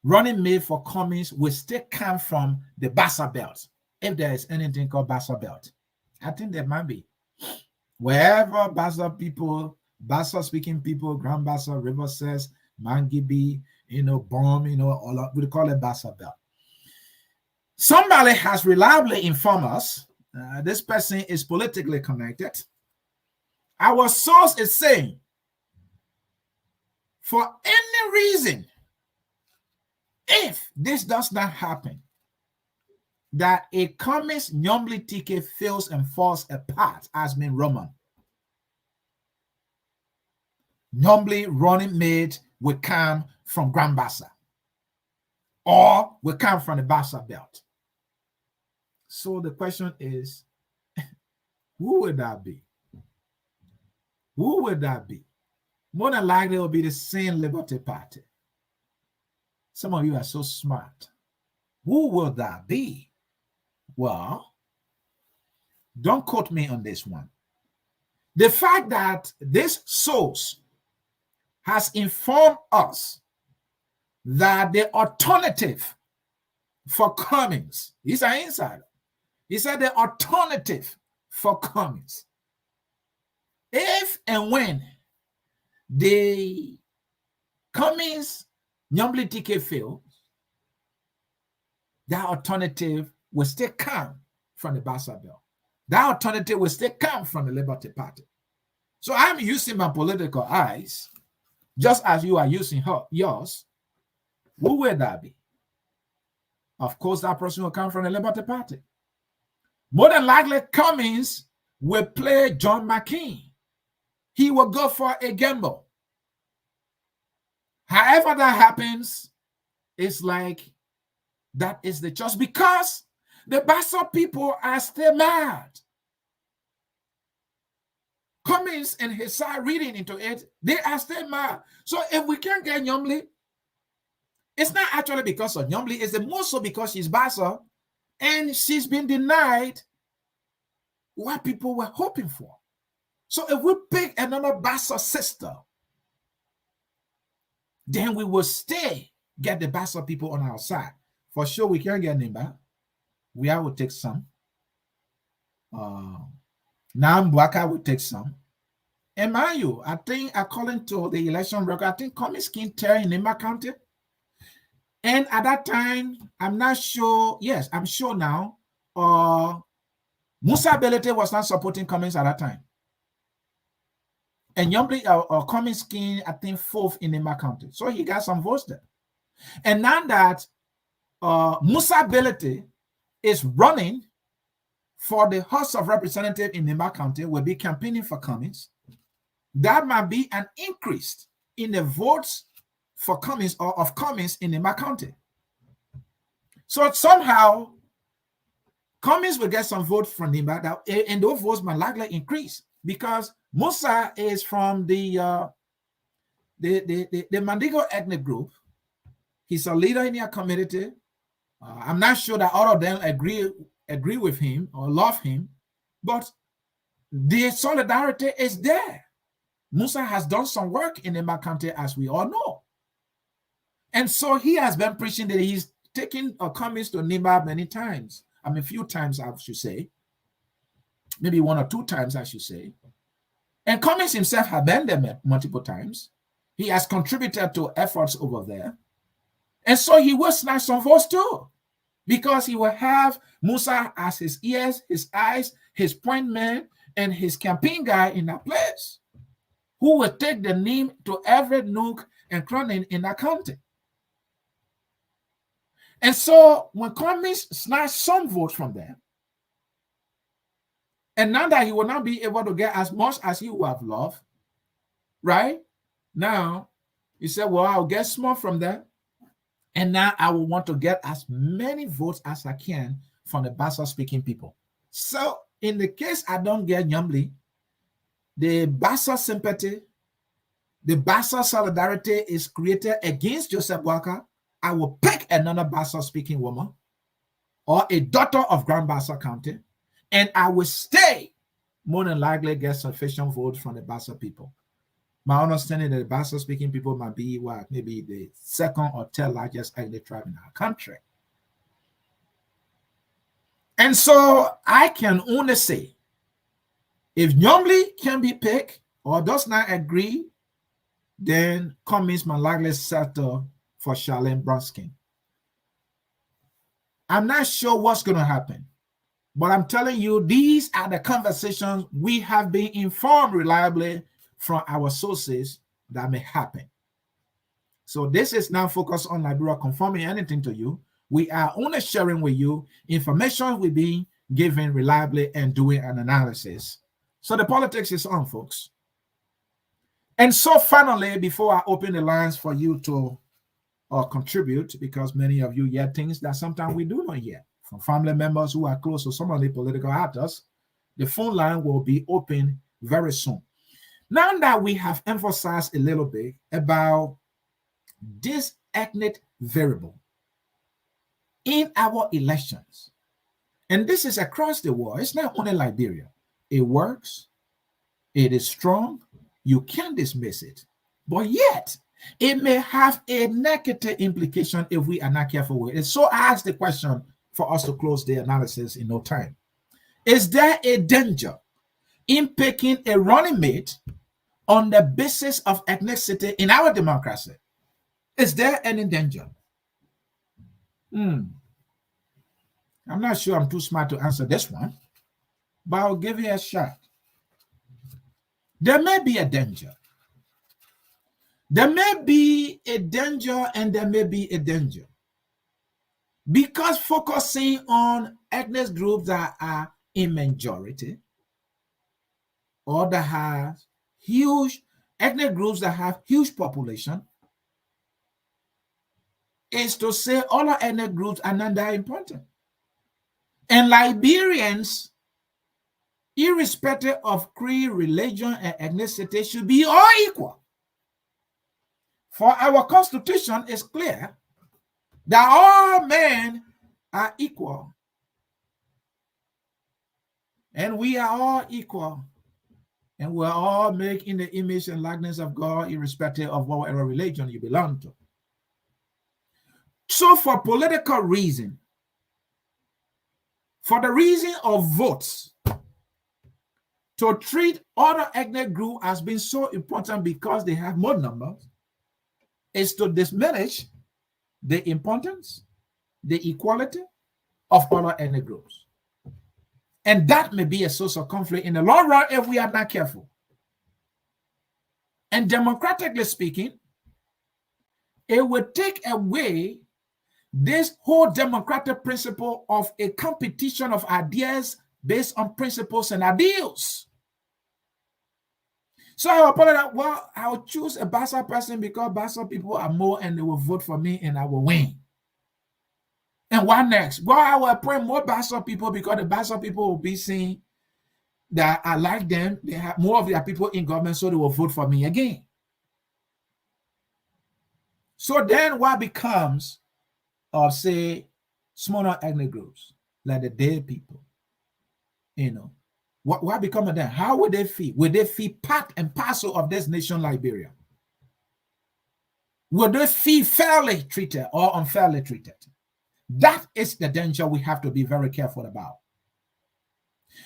running mate for Cummins will still come from the Bassa belt, if there is anything called Bassa belt. I think there might be. Wherever Bassa people, Bassa speaking people, Grand Bassa, River says, Mangibi, Bomb, all of, we call it Bassa belt. Somebody has reliably informed us, this person is politically connected. Our source is saying, for any reason, if this does not happen, that a Cummins Nyambly ticket fails and falls apart, as been Roman, Nyambly running mate will come from Grand Bassa or will come from the Bassa belt. So the question is, who would that be? Who would that be? More than likely, it will be the same Liberty Party. Some of you are so smart. Who will that be? Well, don't quote me on this one. The fact that this source has informed us that the alternative for Cummins, he's an insider. He said the alternative for Cummins, if and when the Cummins Nyambly ticket fails, that alternative will still come from the Bassa belt. That alternative will still come from the Liberty Party. So I'm using my political eyes, just as you are using yours. Who will that be? Of course, that person will come from the Liberty Party. More than likely, Cummins will play John McCain. He will go for a gamble. However that happens, it's like that is the choice, because the Bassa people are still mad. Cummins and his side reading into it, they are still mad. So if we can't get Nyambly, it's not actually because of Nyambly, it's more so because she's Bassa and she's been denied what people were hoping for. So if we pick another Bassa sister, then we will get the Bassa people on our side. For sure, we can get Nimba. We will take some. Now Waka will take some. And mind you, I think according to the election record, I think Cummins can tear in Nimba County. And at that time, I'm not sure. Yes, I'm sure now. Musa Belete was not supporting Cummins at that time. And Yombly Cummins came, I think, 4th in Nimba County. So he got some votes there. And now that Musa Belete is running for the House of Representatives in Nimba County, will be campaigning for Cummins, that might be an increase in the votes for Cummins or of Cummins in Nimba County. So somehow, Cummins will get some votes from Nimba, and those votes might likely increase because Musa is from the Mandingo ethnic group. He's a leader in their community. I'm not sure that all of them agree with him or love him, but the solidarity is there. Musa has done some work in Nimba County, as we all know. And so he has been preaching that he's taken Cummins to Nimba many times. I mean, a few times, I should say. Maybe 1 or 2 times, I should say. And Cummins himself has been there multiple times. He has contributed to efforts over there. And so he will snatch some votes too, because he will have Musa as his ears, his eyes, his point man, and his campaign guy in that place, who will take the name to every nook and cranny in that county. And so when Cummins snatched some votes from them, and now that he will not be able to get as much as he would have loved, right? Now, he said, well, I'll get small from them, and now I will want to get as many votes as I can from the Bassa-speaking people. So in the case I don't get Nyambli, the Bassa sympathy, the Bassa solidarity is created against Joseph Waka. I will pick another Bassa-speaking woman or a daughter of Grand Bassa County, and I will stay, more than likely get sufficient votes from the Bassa people. My understanding that the Bassa-speaking people might be what, maybe the 2nd or 3rd largest ethnic tribe in our country. And so I can only say, if Nyambli can be picked or does not agree, then Cummins might likely settle for Charlene Bronskin. I'm not sure what's going to happen, but I'm telling you, these are the conversations we have been informed reliably from our sources that may happen. So this is now focused on Liberia confirming anything to you. We are only sharing with you information we've been given reliably and doing an analysis. So the politics is on, folks. And so finally, before I open the lines for you to contribute, because many of you hear things that sometimes we do not hear from family members who are close to some of the political actors, the phone line will be open very soon. Now that we have emphasized a little bit about this ethnic variable in our elections, and this is across the world, it's not only Liberia. It works, it is strong, you can't dismiss it, but yet it may have a negative implication if we are not careful with it. So I ask the question for us to close the analysis in no time. Is there a danger in picking a running mate on the basis of ethnicity in our democracy? Is there any danger? I'm not sure I'm too smart to answer this one, but I'll give you a shot. There may be a danger. There may be a danger and there may be a danger. Because focusing on ethnic groups that are in majority or that have huge ethnic groups that have huge population is to say all our ethnic groups are not that important. And Liberians, irrespective of creed, religion, and ethnicity, should be all equal. For our constitution is clear that all men are equal. And we are all equal. And we're all made in the image and likeness of God, irrespective of whatever religion you belong to. So for political reason, for the reason of votes, to treat other ethnic groups as being so important because they have more numbers, is to diminish the importance, the equality of other ethnic groups. And that may be a source of conflict in the long run if we are not careful. And democratically speaking, it would take away this whole democratic principle of a competition of ideas based on principles and ideals. So I will put it out, well, I will choose a Bassa person because Bassa people are more and they will vote for me and I will win. And what next? Well, I will appoint more Bassa people because the Bassa people will be seeing that I like them. They have more of their people in government, so they will vote for me again. So then what becomes of, say, smaller ethnic groups, like the Day people? You know, what become of them? How would they feel? Would they feel part and parcel of this nation, Liberia? Would they feel fairly treated or unfairly treated? That is the danger we have to be very careful about.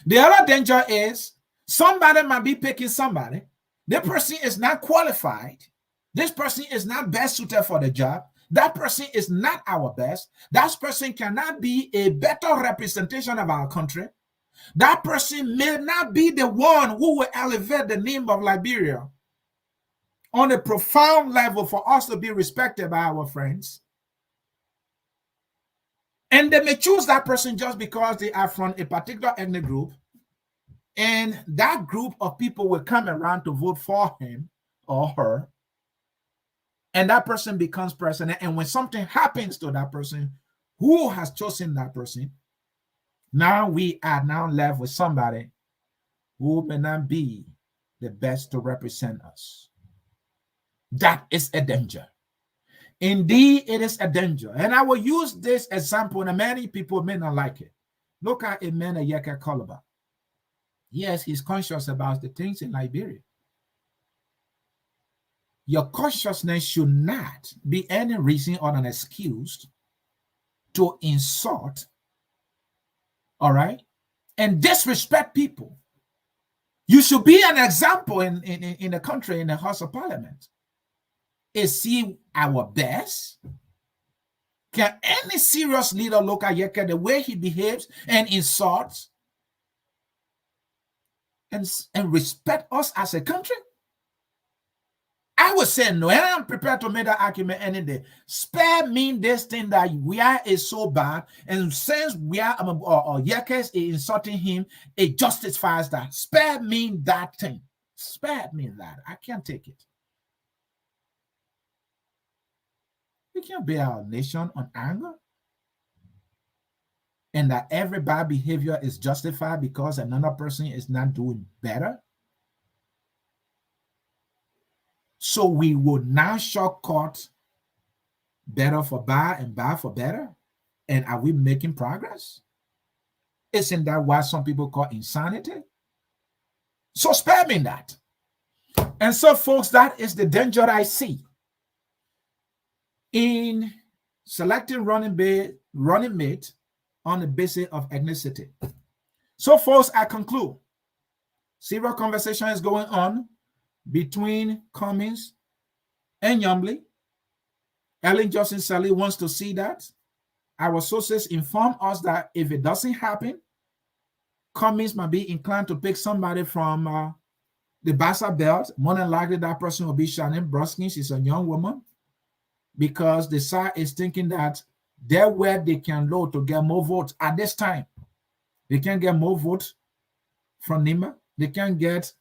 The other danger is somebody might be picking somebody. The person is not qualified. This person is not best suited for the job. That person is not our best. That person cannot be a better representation of our country. That person may not be the one who will elevate the name of Liberia on a profound level for us to be respected by our friends. And they may choose that person just because they are from a particular ethnic group. And that group of people will come around to vote for him or her. And that person becomes president. And when something happens to that person who has chosen that person, now we are now left with somebody who may not be the best to represent us. That is a danger. Indeed, it is a danger. And I will use this example, and many people may not like it. Look at a man at Yaka Calabar. Yes, he's conscious about the things in Liberia. Your consciousness should not be any reason or an excuse to insult, all right, and disrespect people. You should be an example in the country, in the House of Parliament. Is he our best? Can any serious leader look at Yeka the way he behaves and insults and respect us as a country? I would say no, and I'm prepared to make that argument any day. Spare me this thing that we are is so bad, and since we are Yeka is insulting him, it justifies that. Spare me that thing. Spare me that. I can't take it. We can't build our nation on anger and that every bad behavior is justified because another person is not doing better. So we would now shortcut better for bad and bad for better. And are we making progress? Isn't that what some people call insanity? So spare me that. And so, folks, that is the danger I see in selecting running mate on the basis of ethnicity. So, folks, I conclude. Serious conversation is going on between Cummins and Yombly. Johnson Sirleaf wants to see that. Our sources inform us that if it doesn't happen, Cummins might be inclined to pick somebody from the Bassa belt. More than likely, that person will be Shannon Bruskin. She's a young woman. Because the Sieh is thinking that they're where they can load to get more votes at this time. They can get more votes from Nimba. They can get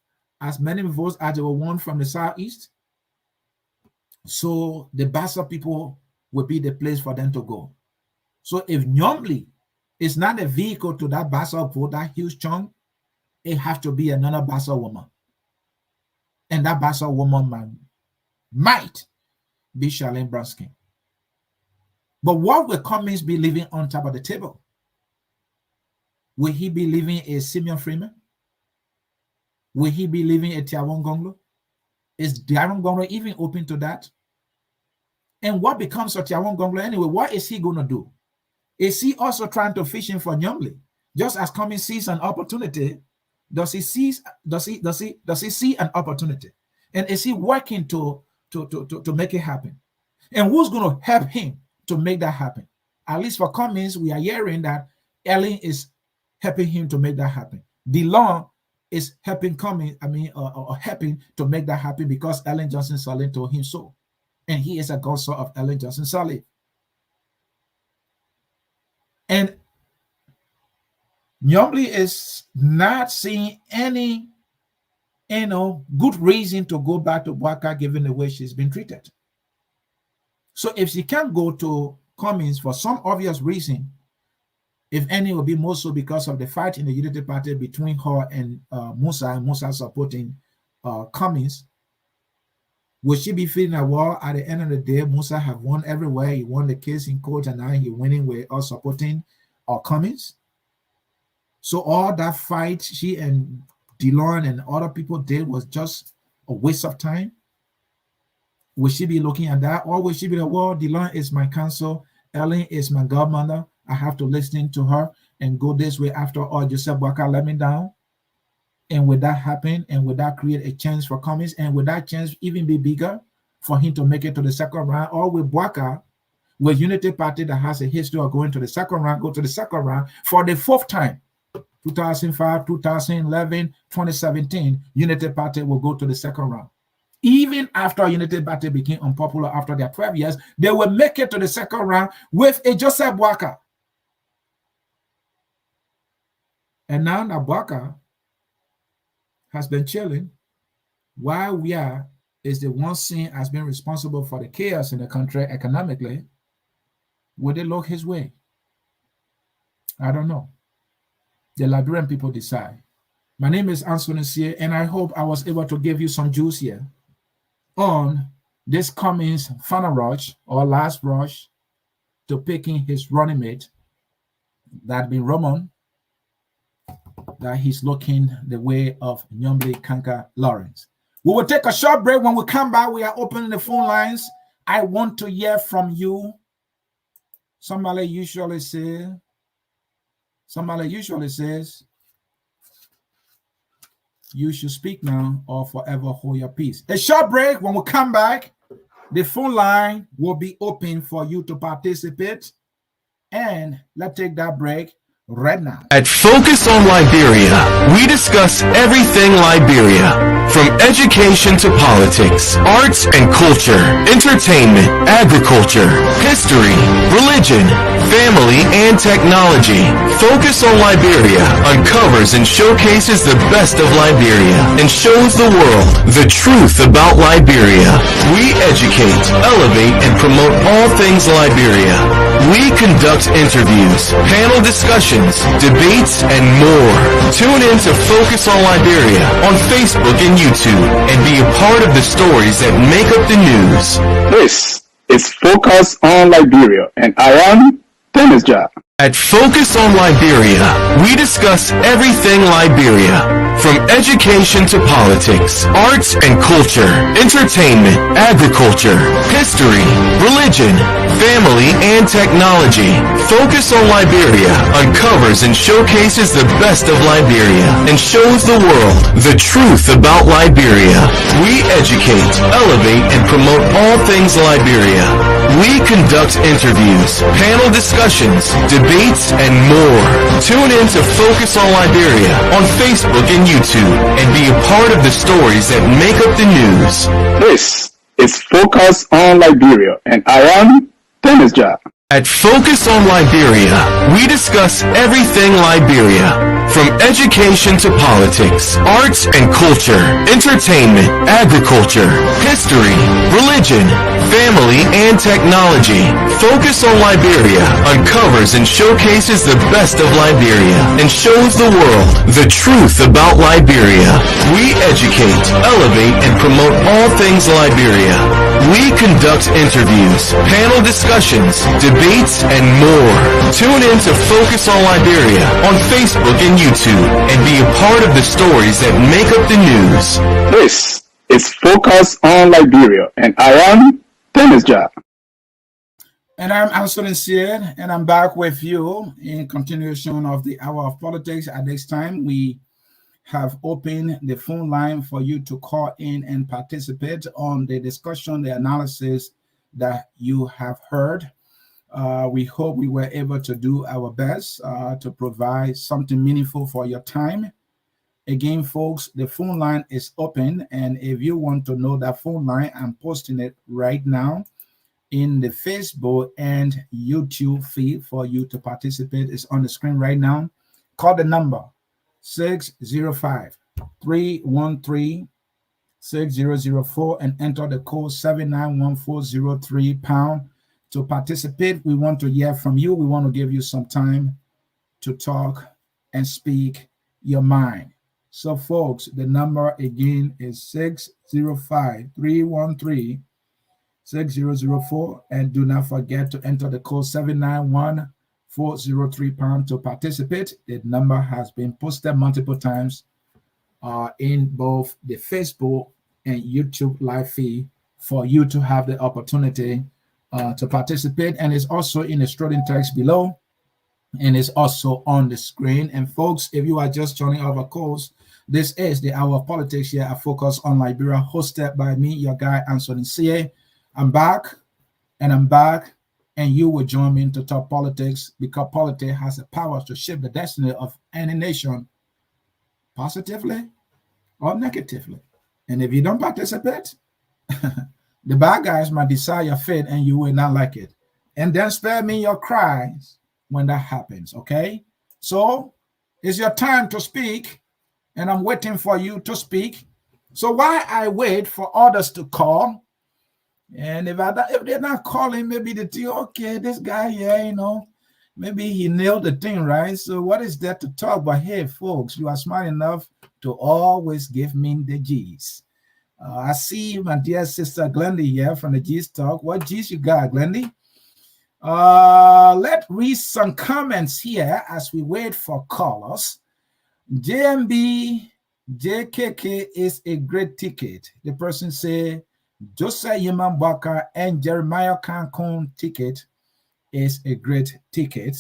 as many votes as they will want from the Southeast. So the Bassa people will be the place for them to go. So if Yombly is not a vehicle to that Bassa vote, that huge chunk, it has to be another Bassa woman. And that Bassa woman might be Charlene Bruskin. But what will Cummings be leaving on top of the table? Will he be leaving a Simeon Freeman? Will he be leaving a Tiawon Gonglo? Is Tiawon Gonglo even open to that? And what becomes of Tiawon Gonglo anyway? What is he going to do? Is he also trying to fish in for Yombly? Just as Cummings sees an opportunity, does he see an opportunity? And is he working to make it happen? And who's going to help him to make that happen. At least for Cummins, we are hearing that Ellen is helping him to make that happen. DeLon is helping Cummins, or helping to make that happen because Ellen Johnson Sirleaf told him so. And he is a godson of Ellen Johnson Sirleaf. And Nyomli is not seeing any, good reason to go back to Waka given the way she's been treated. So if she can't go to Cummins for some obvious reason, if any, it will be more so because of the fight in the Unity Party between her and Musa, and Musa supporting Cummins. Will she be feeling that, well, at the end of the day, Musa have won everywhere. He won the case in court, and now he's winning with us supporting Cummins? So all that fight she and DeLon and other people did was just a waste of time? Will she be looking at that? Or will she be like, well, DeLon is my counsel, Ellen is my godmother, I have to listen to her and go this way after all Joseph Waka let me down? And would that happen? And would that create a chance for Cummins? And would that chance even be bigger for him to make it to the second round? Or with Waka, with Unity Party that has a history of going to the second round, go to the second round for the fourth time? 2005, 2011, 2017, Unity Party will go to the second round. Even after Unity Party became unpopular after their 12 years, they will make it to the second round with a Joseph Waka. And now that Waka has been chilling, while we is the one seen as being responsible for the chaos in the country economically, would it look his way? I don't know. The Liberian people decide. My name is Ansony Sieh, and I hope I was able to give you some juice here on this Cummins final rush or last rush to picking his running mate, that being Roman, that he's looking the way of Nyomli Kanka Lawrence. We will take a short break. When we come back, we are opening the phone lines. I want to hear from you. Somebody usually says, you should speak now or forever hold your peace. A short break. When we come back, the phone line will be open for you to participate. And let's take that break right now. At Focus on Liberia, we discuss everything Liberia, from education to politics, arts and culture, entertainment, agriculture, history, religion, family, and technology. Focus on Liberia uncovers and showcases the best of Liberia and shows the world the truth about Liberia. We educate, elevate, and promote all things Liberia. We conduct interviews, panel discussions, debates, and more. Tune in to Focus on Liberia on Facebook and YouTube and be a part of the stories that make up the news. This is Focus on Liberia, and I am Dennis Jah. At Focus on Liberia, we discuss everything Liberia, from education to politics, arts and culture, entertainment, agriculture, history, religion, family, and technology. Focus on Liberia uncovers and showcases the best of Liberia and shows the world the truth about Liberia. We educate, elevate, and promote all things Liberia. We conduct interviews, panel discussions, debates, and more. Tune in to Focus on Liberia on Facebook and YouTube and be a part of the stories that make up the news. This is Focus on Liberia, and I am Dennis Jah. At Focus on Liberia, we discuss everything Liberia, from education to politics, arts and culture, entertainment, agriculture, history, religion, family, and technology. Focus on Liberia uncovers and showcases the best of Liberia and shows the world the truth about Liberia. We educate, elevate, and promote all things Liberia. We conduct interviews, panel discussions, debates, and more. Tune in to Focus on Liberia on Facebook and YouTube and be a part of the stories that make up the news. This is Focus on Liberia, and I am Dennis Jah. And I'm Ansony Sieh, and I'm back with you in continuation of the Hour of Politics. At this time, we have opened the phone line for you to call in and participate on the discussion, the analysis that you have heard. We hope we were able to do our best to provide something meaningful for your time. Again, folks, the phone line is open, and if you want to know that phone line, I'm posting it right now in the Facebook and YouTube feed for you to participate. It's on the screen right now. Call the number 605-313-6004 and enter the code 791403 # to participate. We want to hear from you. We want to give you some time to talk and speak your mind. So, folks, the number again is 605-313-6004, and do not forget to enter the code 791403 # to participate. The number has been posted multiple times in both the Facebook and YouTube live feed for you to have the opportunity to participate, and it's also in the Strolling text below, and it's also on the screen. And folks, if you are just joining our course, this is the Hour of Politics here at Focus on Liberia, hosted by me, your guy, Ansony Sieh. I'm back, and you will join me to talk politics, because politics has the power to shape the destiny of any nation, positively or negatively. And if you don't participate, the bad guys might decide your fate and you will not like it. And then spare me your cries when that happens, okay? So it's your time to speak, and I'm waiting for you to speak. So while I wait for others to call, and if they're not calling, maybe they think, okay, this guy here, maybe he nailed the thing, right? So what is there to talk about? Hey, folks, you are smart enough to always give me the G's. I see my dear sister Glendy here from the G's Talk. What G's you got, Glendy? Let's read some comments here as we wait for callers. JMB JKK is a great ticket. The person say Joseph Yeman Waka and Jeremiah Cancun ticket is a great ticket.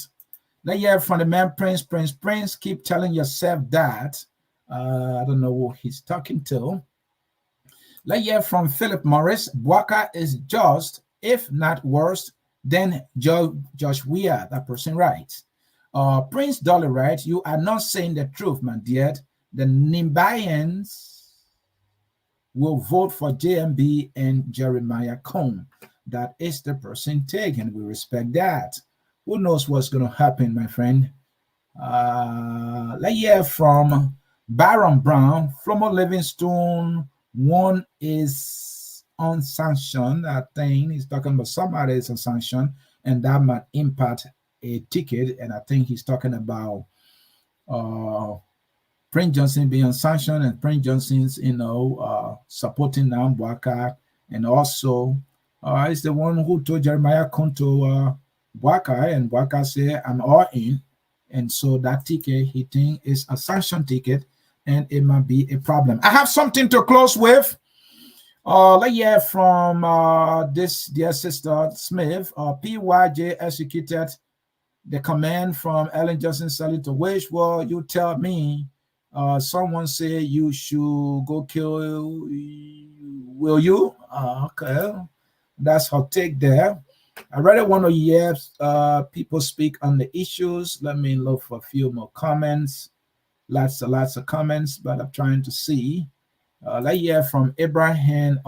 Let's hear from the man Prince. Keep telling yourself that. I don't know who he's talking to. Let's hear from Philip Morris. Waka is just, if not worse, than Josh Weir. That person writes. Prince Dolly writes, you are not saying the truth, my dear. The Nimbayans will vote for JMB and Jeremiah Cone. That is the person taken. We respect that. Who knows what's going to happen, my friend? Let's hear from Baron Brown. Flomo Livingstone, one is unsanctioned. I think he's talking about somebody is unsanctioned, and that might impact a ticket. And I think he's talking about Prince Johnson being unsanctioned, and Prince Johnson's, supporting Waka, and also is the one who told Jeremiah come to Waka, and Waka said, I'm all in. And so that ticket, he thinks, is a sanction ticket, and it might be a problem. I have something to close with. Let's hear from this dear sister Smith. PYJ executed the command from Ellen Johnson Sirleaf to wage war. You tell me, someone say you should go kill, will you? Okay, that's her take there. I really want to hear people speak on the issues. Let me look for a few more comments. Lots of comments, but I'm trying to see. Let's hear from Abraham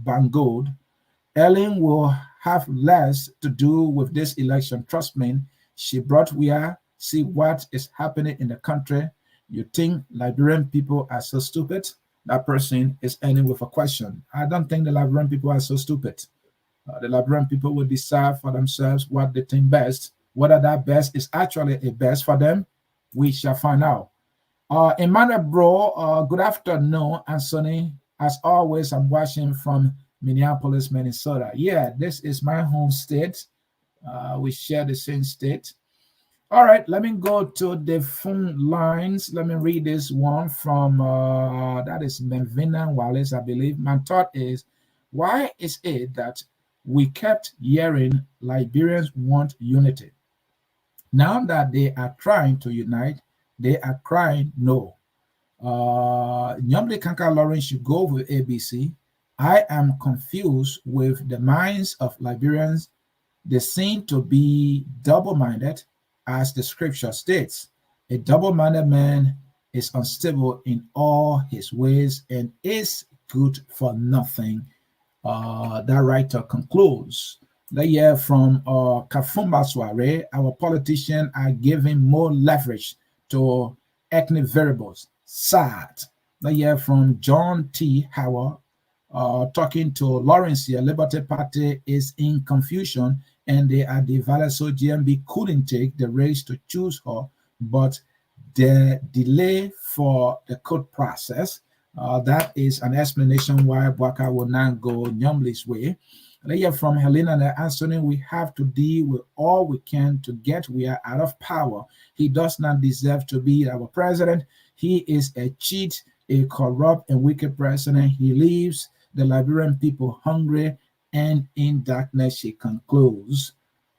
Bangod. Ellen will have less to do with this election. Trust me, she brought see what is happening in the country. You think Liberian people are so stupid? That person is ending with a question. I don't think the Liberian people are so stupid. The Liberian people will decide for themselves what they think best. Whether that best is actually a best for them, we shall find out. Emmanuel Bro, good afternoon, Ansony. As always, I'm watching from Minneapolis, Minnesota. Yeah, this is my home state. We share the same state. All right, let me go to the phone lines. Let me read this one from, that is Melvina Wallace, I believe. My thought is, why is it that we kept hearing Liberians want unity? Now that they are trying to unite, they are crying no. Nyomle Kanka Lawrence should go with ABC. I am confused with the minds of Liberians They seem to be double-minded, as the scripture states. A double-minded man is unstable in all his ways and is good for nothing. That writer concludes. Let's hear from Kafumba Soare. Our politicians are giving more leverage to ethnic variables. Sad. Let's hear from John T. Howard, talking to Lawrence here. Liberty Party is in confusion and they are divided, so GMB couldn't take the race to choose her, but the delay for the court process, that is an explanation why Waka will not go Nyombli's way. Let's hear from Helena and Ansony. We have to deal with all we can to get we are out of power. He does not deserve to be our president. He is a cheat, a corrupt and wicked president. He leaves the Liberian people hungry and in darkness, she concludes.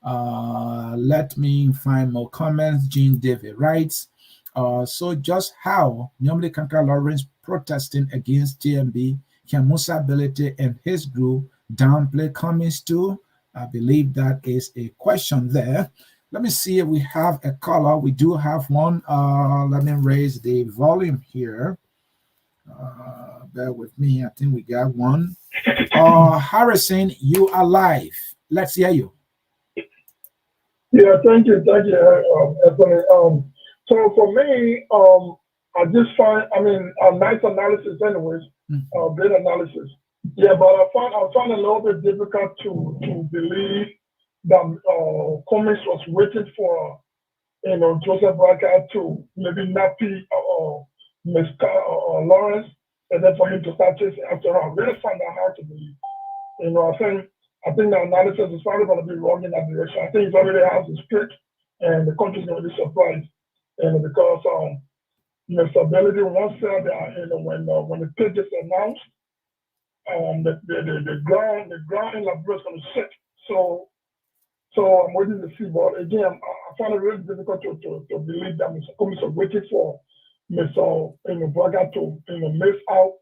Let me find more comments. Jean David writes, so just how Nyomli Kanka Lawrence protesting against GMB, can Musa Ability and his group downplay Cummins too? I believe that is a question there. Let me see if we have a caller. We do have one. Let me raise the volume here. Bear with me. I think we got one. Harrison, you are live. Let's hear you. Yeah, thank you, Anthony. So for me, I just find, nice analysis, anyways, great analysis. Yeah, but I found it a little bit difficult to believe that Cummings was waiting for, Joseph Waka to maybe nappy Mr. Lawrence, and then for him to start chasing after her. I really find that hard to believe. I think the analysis is probably going to be wrong in that direction. I think he already has the script, and the country's going to be surprised. And because stability once said that when the pitch is announced, the ground in Liberia is going to shake. So I'm waiting to see. But again, I find it really difficult to believe that Mr. Cummings is waiting for Mr. Waka to miss out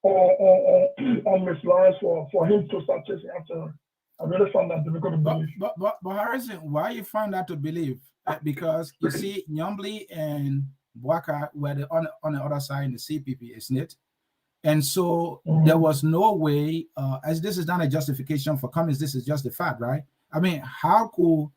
on Miss Lawrence for him to start chasing after her. I really found that difficult to believe. But Harrison, why you find that to believe? Because you see, Nyombli and Waka were on the other side in the CPP, isn't it? And so there was no way, as this is not a justification for Cummins, this is just the fact, right? I mean, how could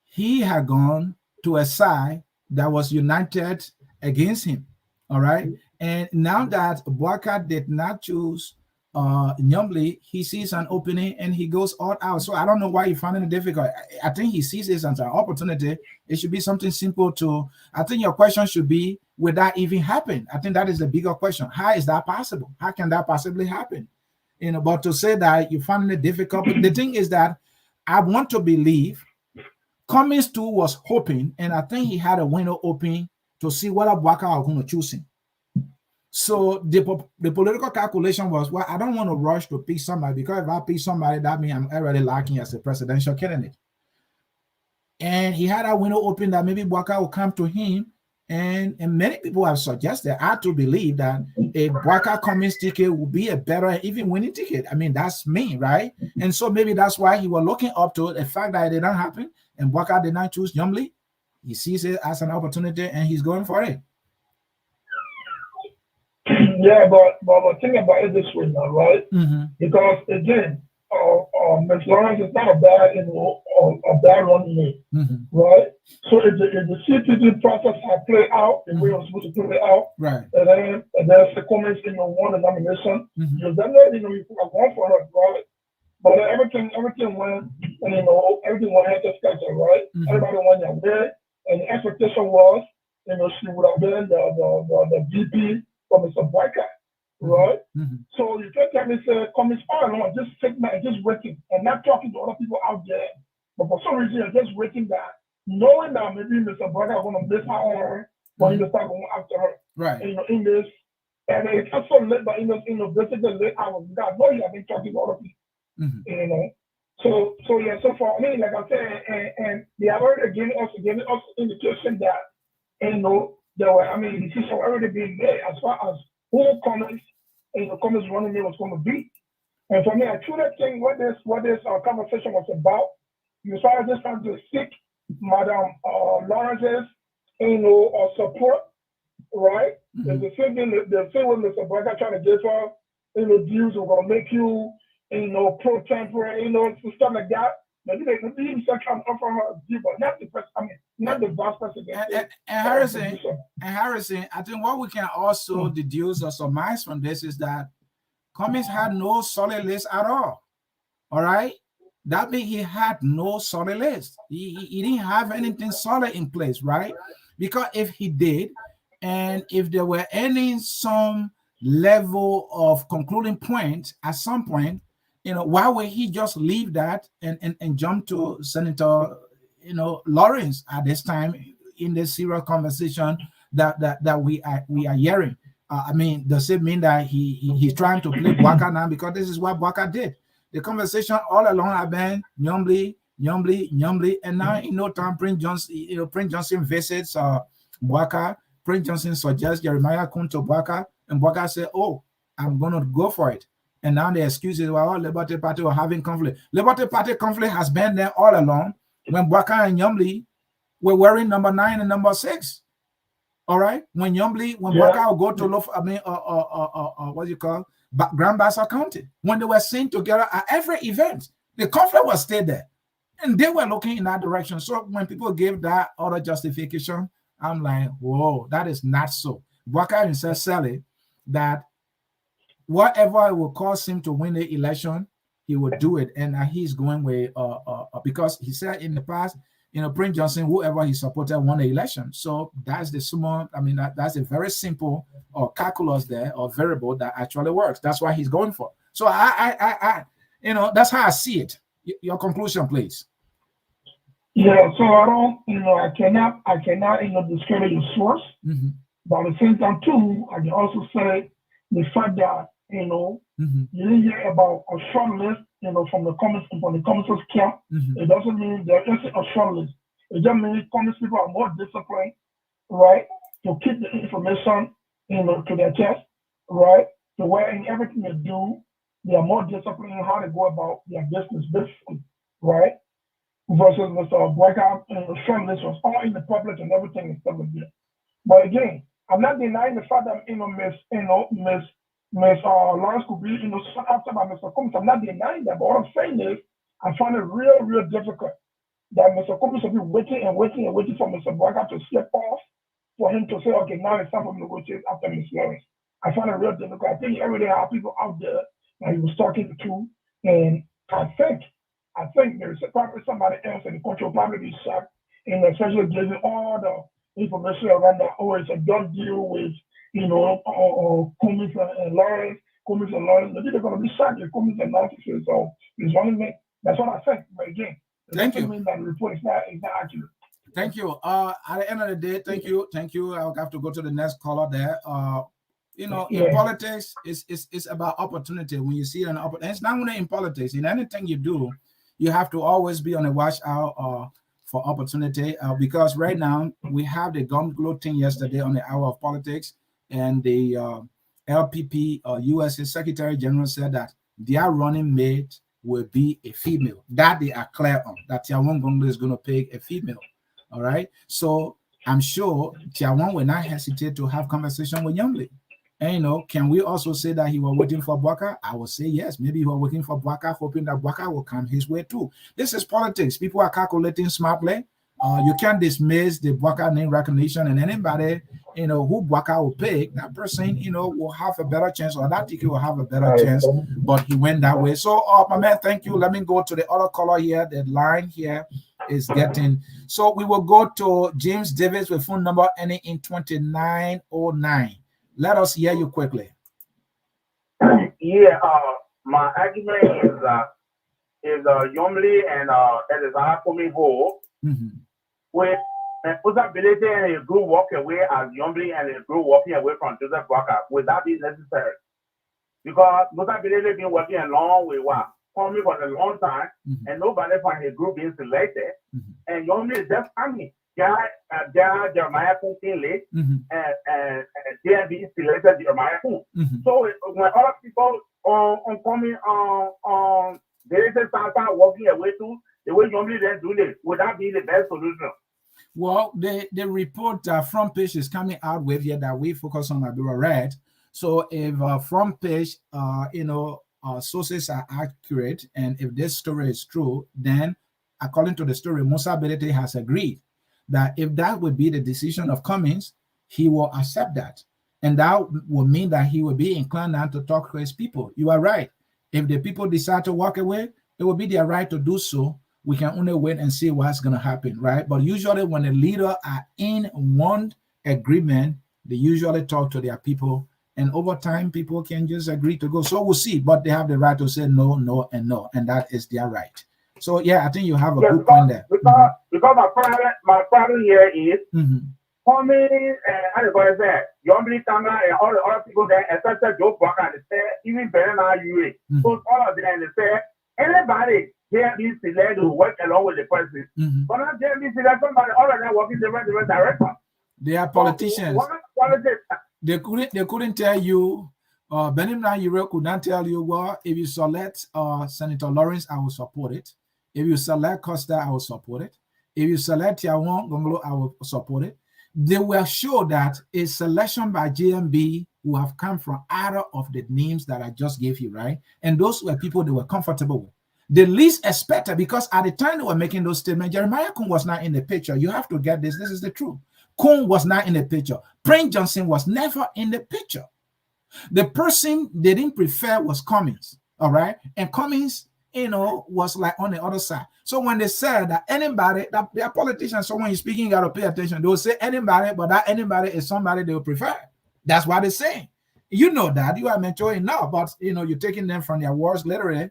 he have gone to a side that was united against him? All right. And now that Waka did not choose Nyombli, he sees an opening and he goes all out. So I don't know why he found it difficult. I think he sees this as an opportunity. It should be something simple to, I think your question should be, would that even happen? I think that is the bigger question. How is that possible? How can that possibly happen? But to say that you found it difficult, the thing is that I want to believe Cummins too was hoping, and I think he had a window open to see whether Waka was going to choose him. So the political calculation was, well, I don't want to rush to pick somebody, because if I pick somebody, that means I'm already lacking as a presidential candidate. And he had a window open that maybe Waka will come to him. And many people have suggested, I to believe that a Waka Cummins ticket will be a better, even winning ticket. I mean, that's me, right? And so maybe that's why he was looking up to the fact that it did not happen and Waka did not choose Nyombli. He sees it as an opportunity and he's going for it. Yeah, but think about it this way now, right? Because again, Ms. Lawrence is not a bad running mate, right? So if the CPD process had played out the way it was supposed to play out, right? And then the Cummins won the nomination, you definitely you could have gone for her, right? But everything went, and everything went head to schedule, right? Everybody went their way, and the expectation was, she would have been the VP for Mr. Waka, right? So you can't tell me, say, Cummins all along, just waiting and not talking to other people out there. But for some reason, you're just waiting that, knowing that maybe Mr. Waka is going to miss out on her, but you start going after her. Right. In this, and it's also late, but basically late hours. I know you have been talking to other people, So for me, like I said, and they have already given us indication that, there were, decisions were already being made as far as who Cummins running mate was going to be. And for me, I truly think what this conversation was about you started just trying to seek Madam Lawrence's, support, right? Mm-hmm. The same thing, the same way Mr. Waka trying to get her, views are gonna make you, pro tempore, stuff like that. Maybe they even start trying to offer her a deal, but not the person. I mean, not the vice president. And Harrison, I think what we can also deduce or surmise from this is that Cummins had no solid list at all. All right, that means he had no solid list. He didn't have anything solid in place, right? Because if he did, and if there were some level of concluding point at some point, why would he just leave that and jump to Senator, Lawrence at this time in this serious conversation that we are hearing? I mean, does it mean that he's trying to play Waka now? Because this is what Waka did. The conversation all along have been Nyomli, and now in no time, Prince Johnson visits Waka. Prince Johnson suggests Jeremiah come to Waka, and Waka said, "Oh, I'm gonna go for it." And now the excuses were all Liberty Party were having conflict. Liberty Party conflict has been there all along when Waka and Nyomli were wearing number 9 and number 6. All right, when Waka will go to what do you call Grand Bassa County, when they were seen together at every event, the conflict was still there, and they were looking in that direction. So when people gave that other justification, I'm like, whoa, that is not so. Waka himself said that whatever it will cause him to win the election, he would do it, and he's going with because he said in the past, Prince Johnson, whoever he supported won the election. So that's the small, that's a very simple calculus there or variable that actually works. That's what he's going for. So I that's how I see it. Your conclusion, please. Yeah, so I don't, I cannot, discredit your source. Mm-hmm. But at the same time, too, I can also say the fact that, you didn't hear about a short list, from the Cummins camp. Mm-hmm. It doesn't mean there isn't a short list. It just means Cummins people are more disciplined, right, to keep the information, to their chest, right, to where in everything they do, they are more disciplined in how to go about their business, right, versus Mr. Waka, the short list was all in the public and everything and stuff like that. But again, I'm not denying the fact that, Miss Lawrence could be, sought after by Mr. Cummins. I'm not denying that, but what I'm saying is, I find it real difficult that Mr. Cummins will be waiting for Mr. Waka to slip off for him to say, okay, now it's time for me to negotiate after Miss Lawrence. I find it real difficult. I think every day there are people out there that he was talking to, and I think there's probably somebody else in the country will probably be shocked, especially giving all the information around that, it's a done deal with, Cummins and Lawrence, maybe they're going to be shocked if Cummins and Lawrence. So it's one thing. That's what I think. But again, thank you. Mean that the report is not accurate. Thank you. At the end of the day, thank you. I'll have to go to the next caller there. In politics, it's about opportunity. When you see an opportunity, it's not only in politics. In anything you do, you have to always be on the watch out for opportunity. Because right now we have the gum globe thing yesterday on the Hour of Politics, and the LPP USA Secretary General said that their running mate will be a female. That they are clear on. That Tiawan Gongo is going to pick a female. All right. So I'm sure Tiawan will not hesitate to have conversation with Nyomli. And can we also say that he was waiting for Waka? I will say yes. Maybe he was waiting for Waka, hoping that Waka will come his way too. This is politics. People are calculating smartly. You can't dismiss the Waka name recognition, and anybody, who Waka will pick, that person, will have a better chance, or that ticket will have a better chance, but he went that way. So, my man, thank you. Let me go to the other caller here. The line here is getting, so we will go to James Davis with phone number ending in 2909. Let us hear you quickly. Yeah, my argument is Nyomli and Elizabeth coming home. When possibility and a group walk away as Nyomli and a group walking away from Joseph Waka, would that be necessary? Because possibility been working a long way, coming for a long time, and nobody from his group being selected, and Nyomli is just coming. Jeremiah Kun late, and they being selected Jeremiah Kun. So when other people on coming on they start working away too, the way Yombly then do it, would that be the best solution? Well, the report front page is coming out with here that we focus on Liberia Red. So if front page, sources are accurate, and if this story is true, then according to the story, Musa Belete has agreed that if that would be the decision of Cummins, he will accept that. And that will mean that he will be inclined now to talk to his people. You are right. If the people decide to walk away, it will be their right to do so. We can only wait and see what's going to happen, right? But usually when the leader are in one agreement, they usually talk to their people. And over time, people can just agree to go. So we'll see. But they have the right to say no, no, and no. And that is their right. So, yeah, I think you have a good point there. Because my problem here is, Cummins and everybody said, Yombly Tanga and all the other people there, especially Joe Waka, they said, even better now you. So all of them, they said, anybody here is select to work along with the person. But not just be select somebody, all of them working different directions. They are politicians. What they couldn't tell you, Benin Euro could not tell you, well, if you select Senator Lawrence, I will support it. If you select Costa, I will support it. If you select Yawon Gongolo, I will support it. They were sure that a selection by JMB will have come from either of the names that I just gave you, right? And those were people they were comfortable with. The least expected, because at the time they were making those statements, Jeremiah Kun was not in the picture. You have to get this. This is the truth. Kun was not in the picture. Prince Johnson was never in the picture. The person they didn't prefer was Cummins, all right? And Cummins, was like on the other side. So when they said that anybody, that they are politicians, so when you're speaking, you got to pay attention. They will say anybody, but that anybody is somebody they will prefer. That's what they're saying. You know that. You are mature enough, but, you're taking them from their words literally.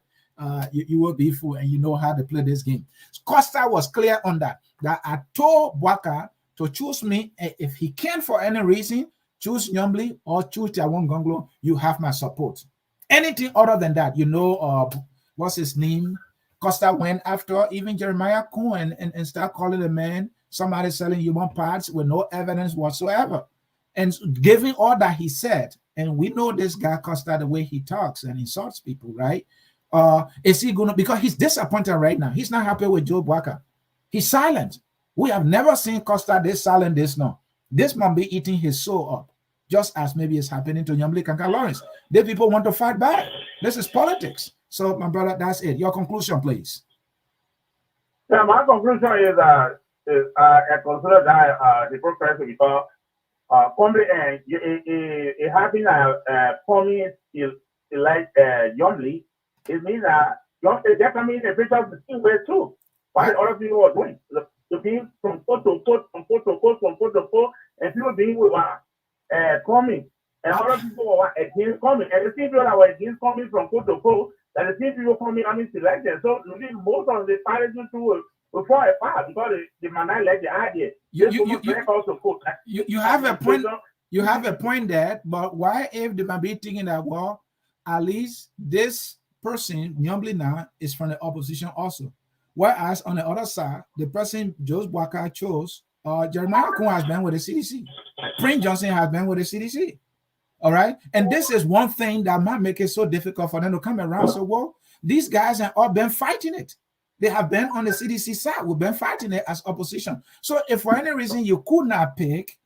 You will be fool, and you know how to play this game. Costa was clear on that I told Waka to choose me. If he can, for any reason, choose Yombly or choose Tiawon Gonglo, you have my support. Anything other than that, what's his name? Costa went after even Jeremiah Cohen and start calling the man somebody selling human parts with no evidence whatsoever. And giving all that he said, and we know this guy Costa, the way he talks and insults people, right? Is he gonna, because he's disappointed right now. He's not happy with Joe Waka. He's silent. We have never seen Costa this silent, this no. This man be eating his soul up, just as maybe it's happening to Yombly Kanka Lawrence. The people want to fight back. This is politics. So, my brother, that's it. Your conclusion, please. Yeah, my conclusion is I consider that the professor because Cummins and it happened Cummins is like Yombly. It means that that can mean the picture of the same way too. What other people are doing. To be from foot to foot, and people being with Cummins. And other people were against Cummins. And the people that were against Cummins from foot to foot, that the same people coming on selected. So most of the parties went before a part because they might not like the idea. You have a point. You have a point there, but why if they might be thinking that, well, at least this person, Yombly now, is from the opposition also. Whereas on the other side, the person Joe Waka chose, Jeremiah Kun has been with the CDC. Prince Johnson has been with the CDC. All right. And this is one thing that might make it so difficult for them to come around. So, well, these guys have all been fighting it. They have been on the CDC side. We've been fighting it as opposition. So if for any reason you could not pick,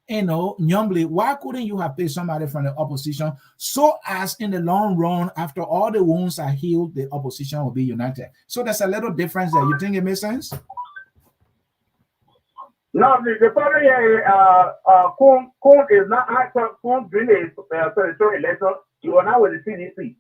Yombly, why couldn't you have picked somebody from the opposition so as in the long run, after all the wounds are healed, the opposition will be united? So there's a little difference there. You think it makes sense? No, the problem here is Kun is not actually Kun during the senatorial election. You are now with the CDC.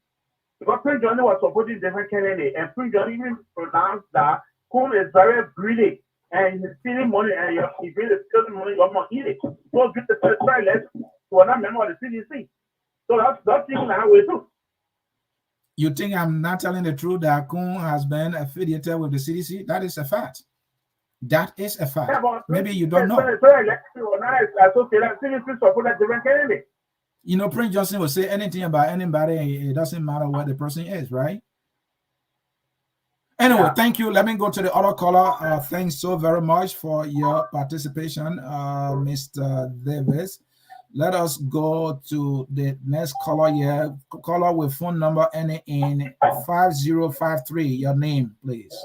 Because Prince Johnson was supporting different candidates, and Prince Johnson even pronounced that Kun is very brilliant and he's stealing money, and he's really stealing money, you're not eating. So during the senatorial election, you are not member of the CDC. So that's thing that way too. You think I'm not telling the truth that Kun has been affiliated with the CDC? That is a fact. That is a fact. Yeah, maybe you don't know. Prince Johnson will say anything about anybody. It doesn't matter what the person is, right? Anyway, Thank you. Let me go to the other caller. Thanks so very much for your participation, Mr. Davis. Let us go to the next caller here. Caller with phone number ending in 5053. Your name, please.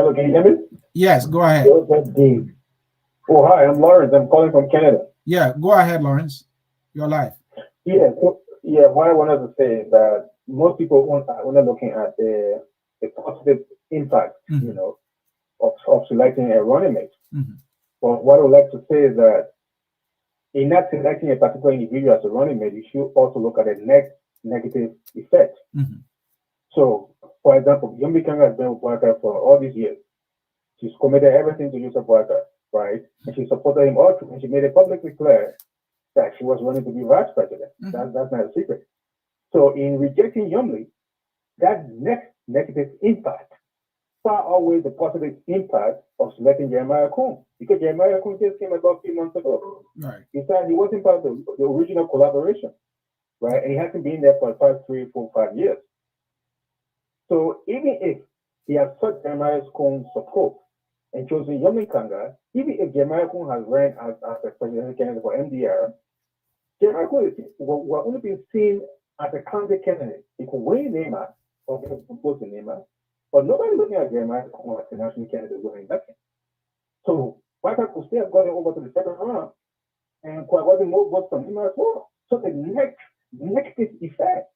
Hello, can you hear me? Yes, go ahead. That's Dave. Oh, hi, I'm Lawrence. I'm calling from Canada. Yeah, go ahead, Lawrence. You're live. Yeah, what I wanted to say is that most people, when they're looking at the positive impact, of selecting a running mate. But what I would like to say is that in not selecting a particular individual as a running mate, you should also look at the negative effect. So, for example, Yumbi Kanga has been with Waka for all these years. She's committed everything to use of Waka, right? And she supported him all through, and she made it publicly clear that she was running to be vice president. That's not a secret. So, in rejecting Yumli, that negative impact far outweighs the positive impact of selecting Jeremiah Kuhn, because Jeremiah Kuhn just came about 3 months ago. Right. Besides, he wasn't part of the original collaboration, right? And he hasn't been there for the past 3, 4, 5 years. So even if he has sought Jeremiah Kuhn's support and chosen Yumli Kanga, even if Jeremiah Kuhn has ran as a presidential candidate for MDR, Jeremiah Kuhn will only be seen as a candidate candidate. He could win Nimba or get proposed to Nimba, but nobody looking at Jeremiah Kuhn as a national candidate winning nothing. So Waka could still have gotten over to the second round and could have gotten more votes from him as well. So the negative effect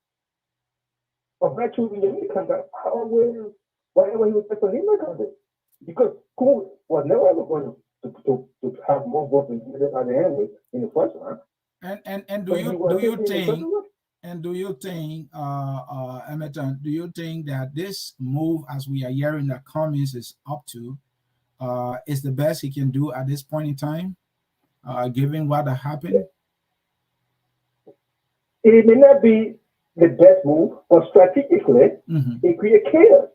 of not choosing Yumli Kanga outweighs whatever he was for Nimba candidate. Because Kuhn was never ever going to have more votes than he did at the end in the first round. And do you think, Emerton, do you think that this move, as we are hearing that Cummins is up to, is the best he can do at this point in time, given what happened? It may not be the best move, but strategically, it creates chaos,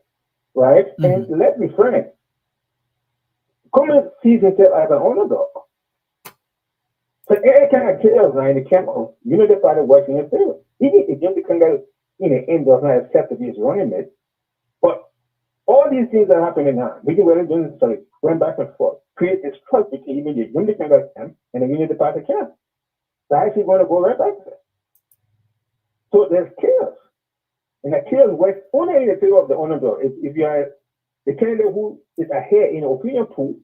right? And let's be frank, Cummins sees himself as an underdog. So any kind of chaos now in the camp of Unity Party works in his favor. Even if Yumbi Kanga in the end does not accept to be his running mate, but all these things that are happening now, Johnson Sirleaf went back and forth, create this trust between even the Yumbi Kanga camp and the Unity Party camp. They're actually going to go right back there. So there's chaos. And that chaos works only in the favor of the underdog. If you are the candidate who is ahead in the opinion pool,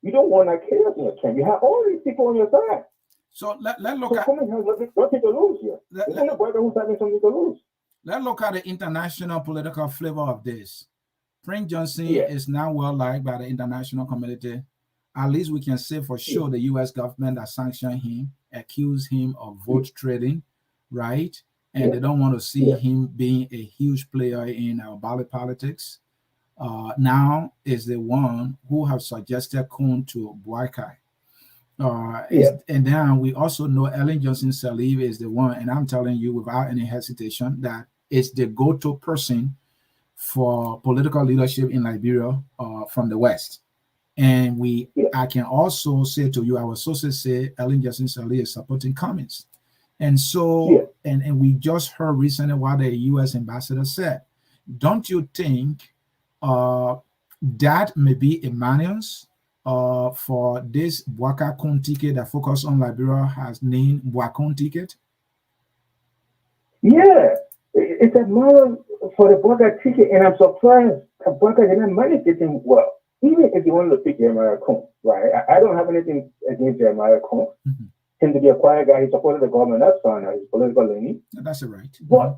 you don't want that chaos in your camp. You have all these people on your side. So let's look so at Cummins has nothing to lose here. There's only brother who's having something to lose. Let's look at the international political flavor of this. Prince Johnson is now well liked by the international community. At least we can say for sure the U.S. government that sanctioned him, accused him of vote trading, right? And they don't want to see him being a huge player in our ballot politics. Now is the one who have suggested Kuhn to boycott. And then we also know Johnson Sirleaf is the one, and I'm telling you without any hesitation that is the go-to person for political leadership in Liberia from the West. And I can also say to you, our sources say Johnson Sirleaf is supporting Cummins. And so, and we just heard recently what the U.S. ambassador said. Don't you think that may be a manus for this Waka Kuhn ticket that focus on Liberia has named Waka ticket? Yeah, it's a model for the Waka ticket, and I'm surprised that Waka did not manage it well. Even if you want to pick Jeremiah Kuhn, right? I don't have anything against Jeremiah Kuhn. Him to be a quiet guy, he supported the government, that's fine, he's political leaning. That's right. But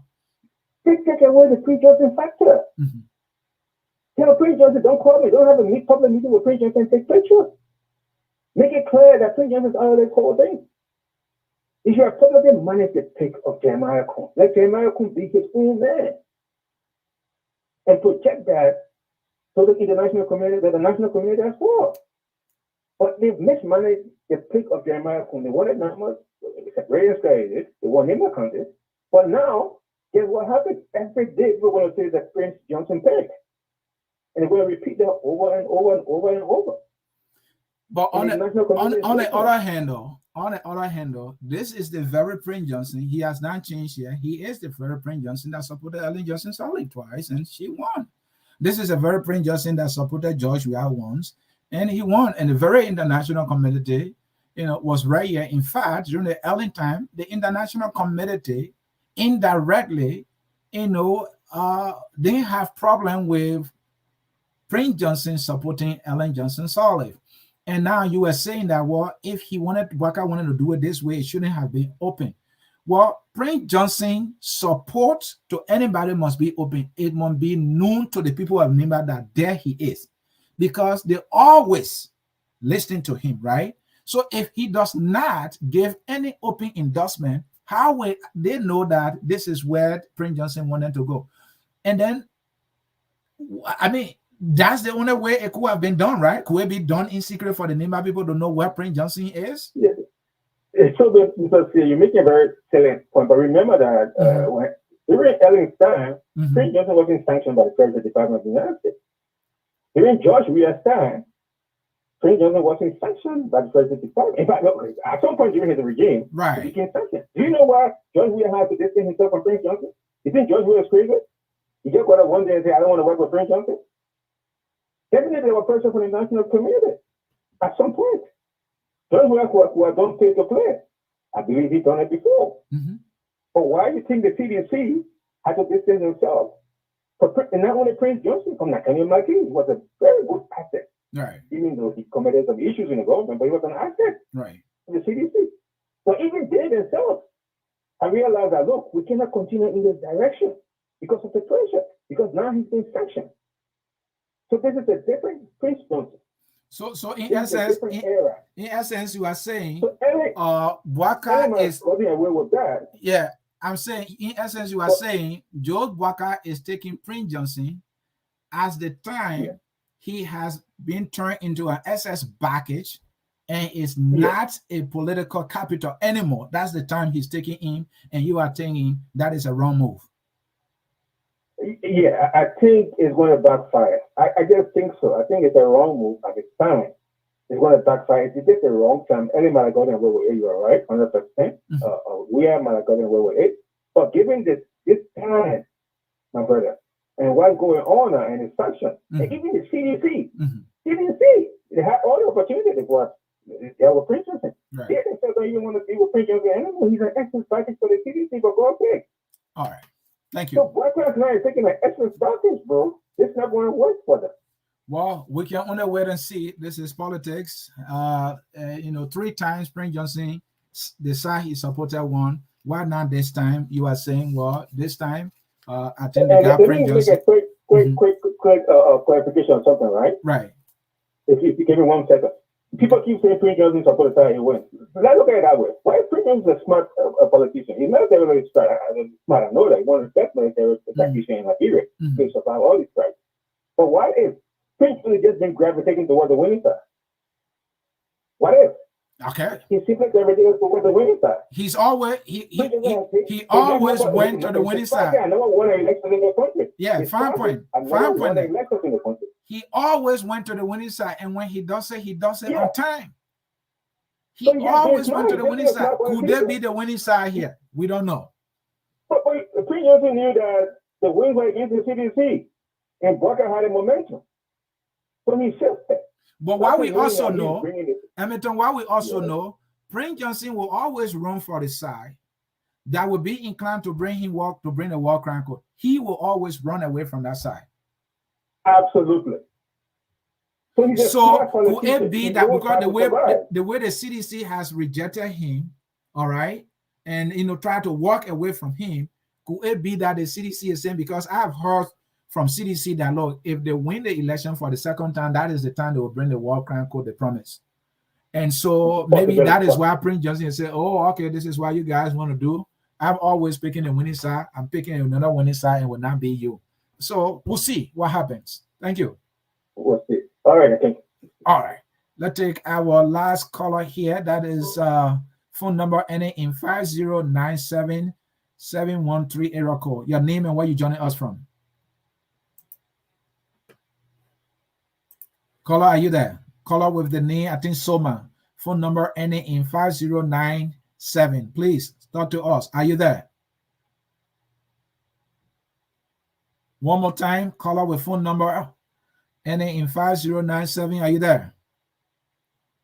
take away the pre-Johnson factor. Tell Prince Johnson, don't call me. Don't have a public meeting with Prince Johnson and take pictures. Make it clear that Prince Johnson is out of this whole thing. If you are publicly manage the pick of Jeremiah Kuhn, let Jeremiah Kuhn be his own man. And project that so the international community, the national community as well. But they've mismanaged the pick of Jeremiah Kuhn. They wanted numbers, separated they want Nimba contest. But now, guess what happened? Every day we're going to say that Prince Johnson pick. And they're going to repeat that over and over and over and over. But on the other hand, this is the very Prince Johnson. He has not changed here. He is the very Prince Johnson that supported Johnson Sirleaf twice, and she won. This is a very Prince Johnson that supported George Weah once, and he won. And the very international community, was right here. In fact, during the Ellen time, the international community indirectly, they have problem with Prince Johnson supporting Ellen Johnson Sirleaf. And now you were saying that, well, if Waka wanted to do it this way, it shouldn't have been open. Well, Prince Johnson support to anybody must be open. It must be known to the people of Nimba that there he is, because they always listen to him, right? So if he does not give any open endorsement, how will they know that this is where Prince Johnson wanted to go? And then, I mean, that's the only way it could have been done, right? Could it be done in secret for the Nimba people to know where Prince Johnson is? Yeah. So because you're making a very salient point, but remember that when during Ellen's time, Prince Johnson wasn't sanctioned by the Treasury Department of the United States. During George Weah's time, Prince Johnson wasn't sanctioned by the Treasury Department. In fact, look, at some point during his regime, he became sanctioned. Do you know why George Weah had to distance himself from Prince Johnson? You think George Weah was crazy? He just got up one day and said, I don't want to work with Prince Johnson? Definitely there were pressure from the national community at some point. Those who have done pay to play. I believe he's done it before. But why do you think the CDC had to distance themselves? And not only Prince Johnson, from Nathaniel McKee, was a very good asset. Right. Even though he committed some issues in the government, but he was an asset. Right. To the CDC. So even they themselves, I realized that, look, we cannot continue in this direction because of the pressure, because now he's been sanctioned. So this is a different Prince Johnson. So in essence, you are saying Waka is going away with that. Yeah, I'm saying in essence, you are saying George Waka is taking Prince Johnson as the time he has been turned into an SS package and is not a political capital anymore. That's the time he's taking him, and you are saying that is a wrong move. Yeah, I think it's going to backfire. I just think so. I think it's a wrong move at the time. It's going to backfire. If you take the wrong time, any might have gotten away with it, you are right, 100%. We might have gotten away with it. But given this time, my brother, and what's going on now, and the sanctions, and even the CDC, they had all the opportunity to go out. They were Prince Johnson. Right. They themselves don't even want to see with Prince Johnson anymore. He's an excellent package for the CDC, but go ahead. All right. Thank you. So Black Lives Matter is taking an excellent package, bro. It's not going to work for them. Well, we can only wait and see. This is politics. 3 times Prince Johnson decided he supported one. Why not this time? You are saying, well, this time, I think they got Prince Johnson. Quick clarification on something, right? Right. If you give me 1 second. People keep saying Prince Johnson supported that he wins. Let's look at it that way. Why is Prince Johnson a smart politician? He's not very smart. I know that. He won the best military practitioner in Liberia to survive all these crises. But why is Prince Johnson just been gravitating towards the winning side? What if? Okay. He simply gravitated towards the winning side. He's always he always went to the winning side. I never won an election in the country. Yeah, fine point. He always went to the winning side, and when he does it, he does it on time. He always went to the winning side. Could there be the winning side here? We don't know. But Prince Johnson knew that the wins were against the CDC, and Waka had a momentum. So he shifted. But what we also know, Emerton, what we also know, Prince Johnson will always run for the side that will be inclined to bring him bring the war crime code. He will always run away from that side. Absolutely. So could it be that because the way the CDC has rejected him, all right, and try to walk away from him, could it be that the CDC is saying, because I have heard from CDC that, look, if they win the election for the second time, that is the time they will bring the war crime code, they promise. And so maybe that is why Prince Johnson said, oh, okay, this is what you guys want to do. I'm always picking the winning side. I'm picking another winning side and will not be you. So we'll see what happens. Thank you. We'll see. All right, I think. All right. Let's take our last caller here. That is phone number ending in 5097 713 area code. Your name and where you joining us from. Caller, are you there? Caller with the name, I think Soma. Phone number ending in 5097. Please talk to us. Are you there? One more time. Caller with phone number ending in 5097. Are you there?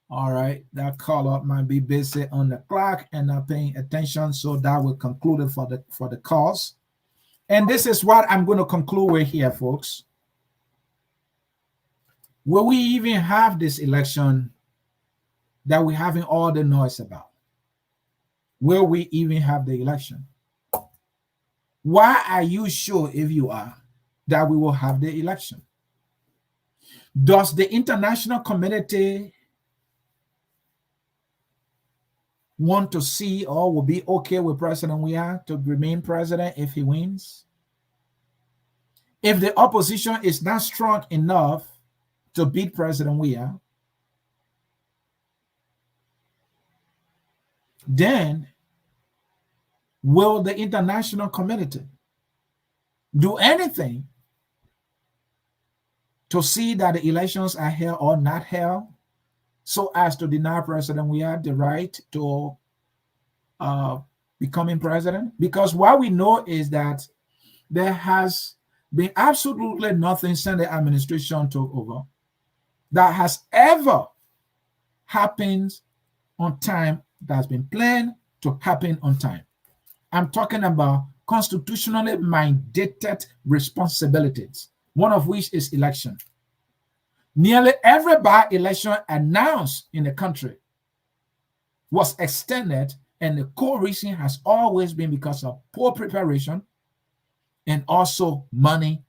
All right. That caller might be busy on the clock and not paying attention. So that will conclude it for the calls. And this is what I'm going to conclude with here, folks. Will we even have this election that we're having all the noise about? Will we even have the election? Why are you sure, if you are, that we will have the election? Does the international community want to see or will be okay with President Weah to remain president if he wins? If the opposition is not strong enough to beat President Weah, then will the international community do anything to see that the elections are held or not held so as to deny President Weah the right to becoming president? Because what we know is that there has been absolutely nothing since the administration took over that has ever happened on time that's been planned to happen on time. I'm talking about constitutionally mandated responsibilities, one of which is election. Nearly every by-election announced in the country was extended, and the core reason has always been because of poor preparation and also money.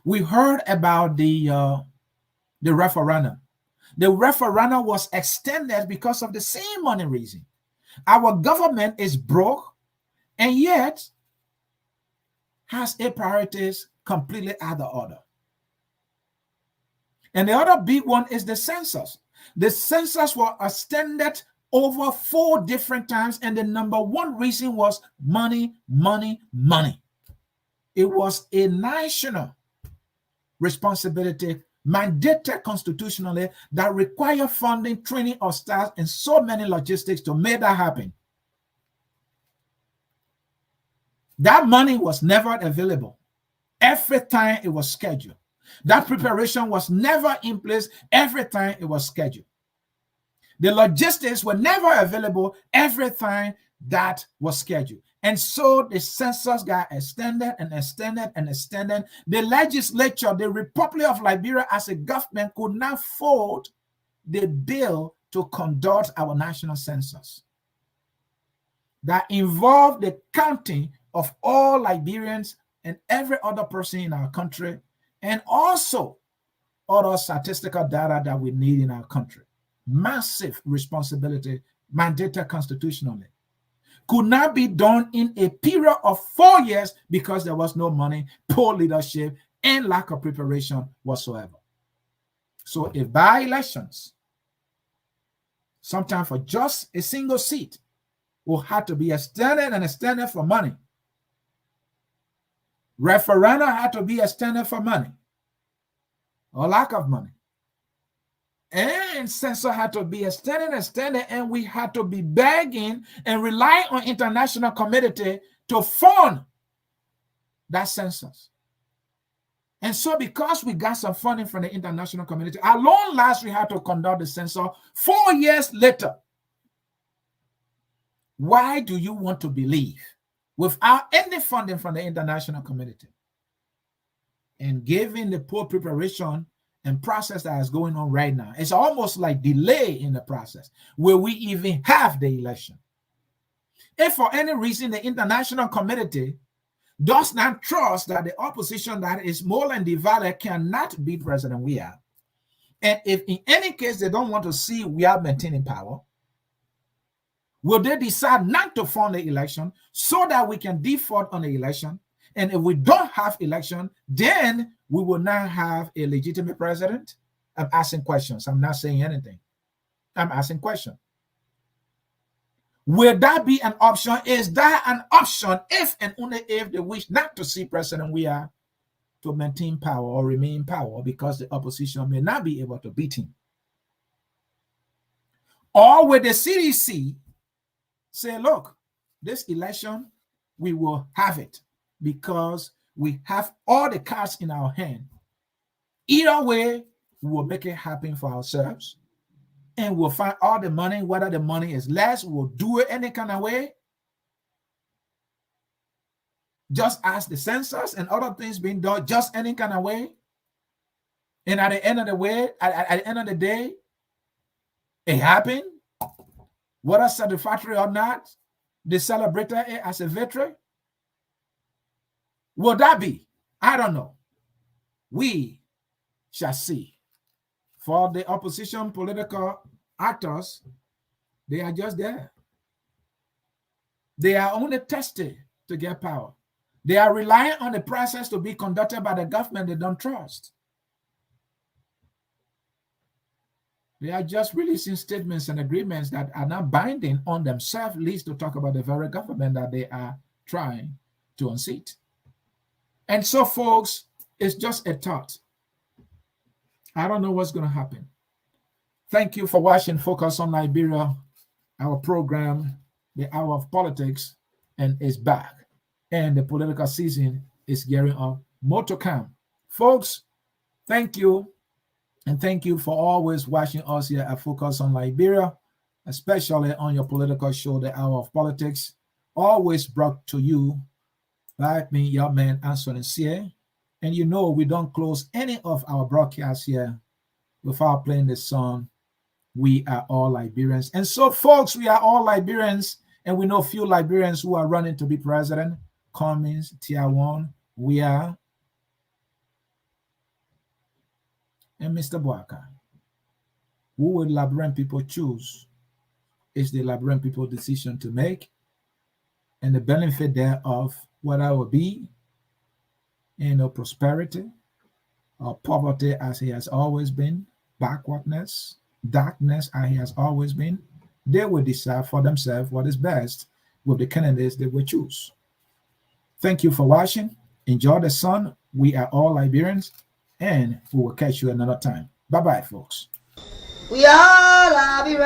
We heard about the referendum. The referendum was extended because of the same money reason. Our government is broke and yet has its priorities completely out of order. And the other big one is the census. The census was extended over 4 different times, and the number one reason was money. It was a national responsibility mandated constitutionally that require funding, training of staff, and so many logistics to make that happen. That money was never available every time it was scheduled. That preparation was never in place every time it was scheduled. The logistics were never available every time that was scheduled. And so the census got extended and extended and extended. The legislature, the Republic of Liberia as a government, could not afford the bill to conduct our national census. That involved the counting of all Liberians and every other person in our country, and also other statistical data that we need in our country. Massive responsibility, mandated constitutionally. Could not be done in a period of 4 years because there was no money, poor leadership, and lack of preparation whatsoever. So if by elections, sometimes for just a single seat, will have to be extended and extended for money. Referenda had to be extended for money or lack of money. And census had to be extended, and we had to be begging and relying on international community to fund that census. And so because we got some funding from the international community, at long last we had to conduct the census 4 years later. Why do you want to believe without any funding from the international community and given the poor preparation and process that is going on right now, it's almost like delay in the process where we even have the election? If for any reason the international community does not trust that the opposition that is more than divided cannot beat President Weah, and if in any case they don't want to see Weah maintaining power, will they decide not to fund the election so that we can default on the election? And if we don't have election, then we will not have a legitimate president? I'm asking questions. I'm not saying anything. I'm asking questions. Will that be an option? Is that an option if and only if they wish not to see President Weah to maintain power or remain in power because the opposition may not be able to beat him? Or will the CDC say, look, this election, we will have it because we have all the cards in our hand. Either way, we will make it happen for ourselves, and we'll find all the money. Whether the money is less, we'll do it any kind of way. Just as the census and other things being done, just any kind of way. And at the end of the way, at the end of the day, it happened. Whether satisfactory or not, they celebrated it as a victory. Will that be? I don't know. We shall see. For the opposition political actors, they are just there. They are only tested to get power. They are relying on the process to be conducted by the government they don't trust. They are just releasing statements and agreements that are not binding on themselves, least to talk about the very government that they are trying to unseat. And so, folks, it's just a thought. I don't know what's going to happen. Thank you for watching Focus on Liberia, our program, The Hour of Politics, and it's back. And the political season is gearing up. More to come. Folks, thank you. And thank you for always watching us here at Focus on Liberia, especially on your political show, The Hour of Politics, always brought to you by me, your man, Ansony Sieh. And you know we don't close any of our broadcasts here without playing the song, We Are All Liberians. And so, folks, we are all Liberians, and we know few Liberians who are running to be president. Cummins, Tiawan, we are, and Mr. Waka. Who would Liberian people choose? It's the Liberian people decision to make, and the benefit thereof, whether it will be, prosperity or poverty as he has always been, backwardness, darkness as he has always been, they will decide for themselves what is best with the candidates they will choose. Thank you for watching. Enjoy the sun. We are all Liberians, and we will catch you another time. Bye-bye, folks. We are Liberians.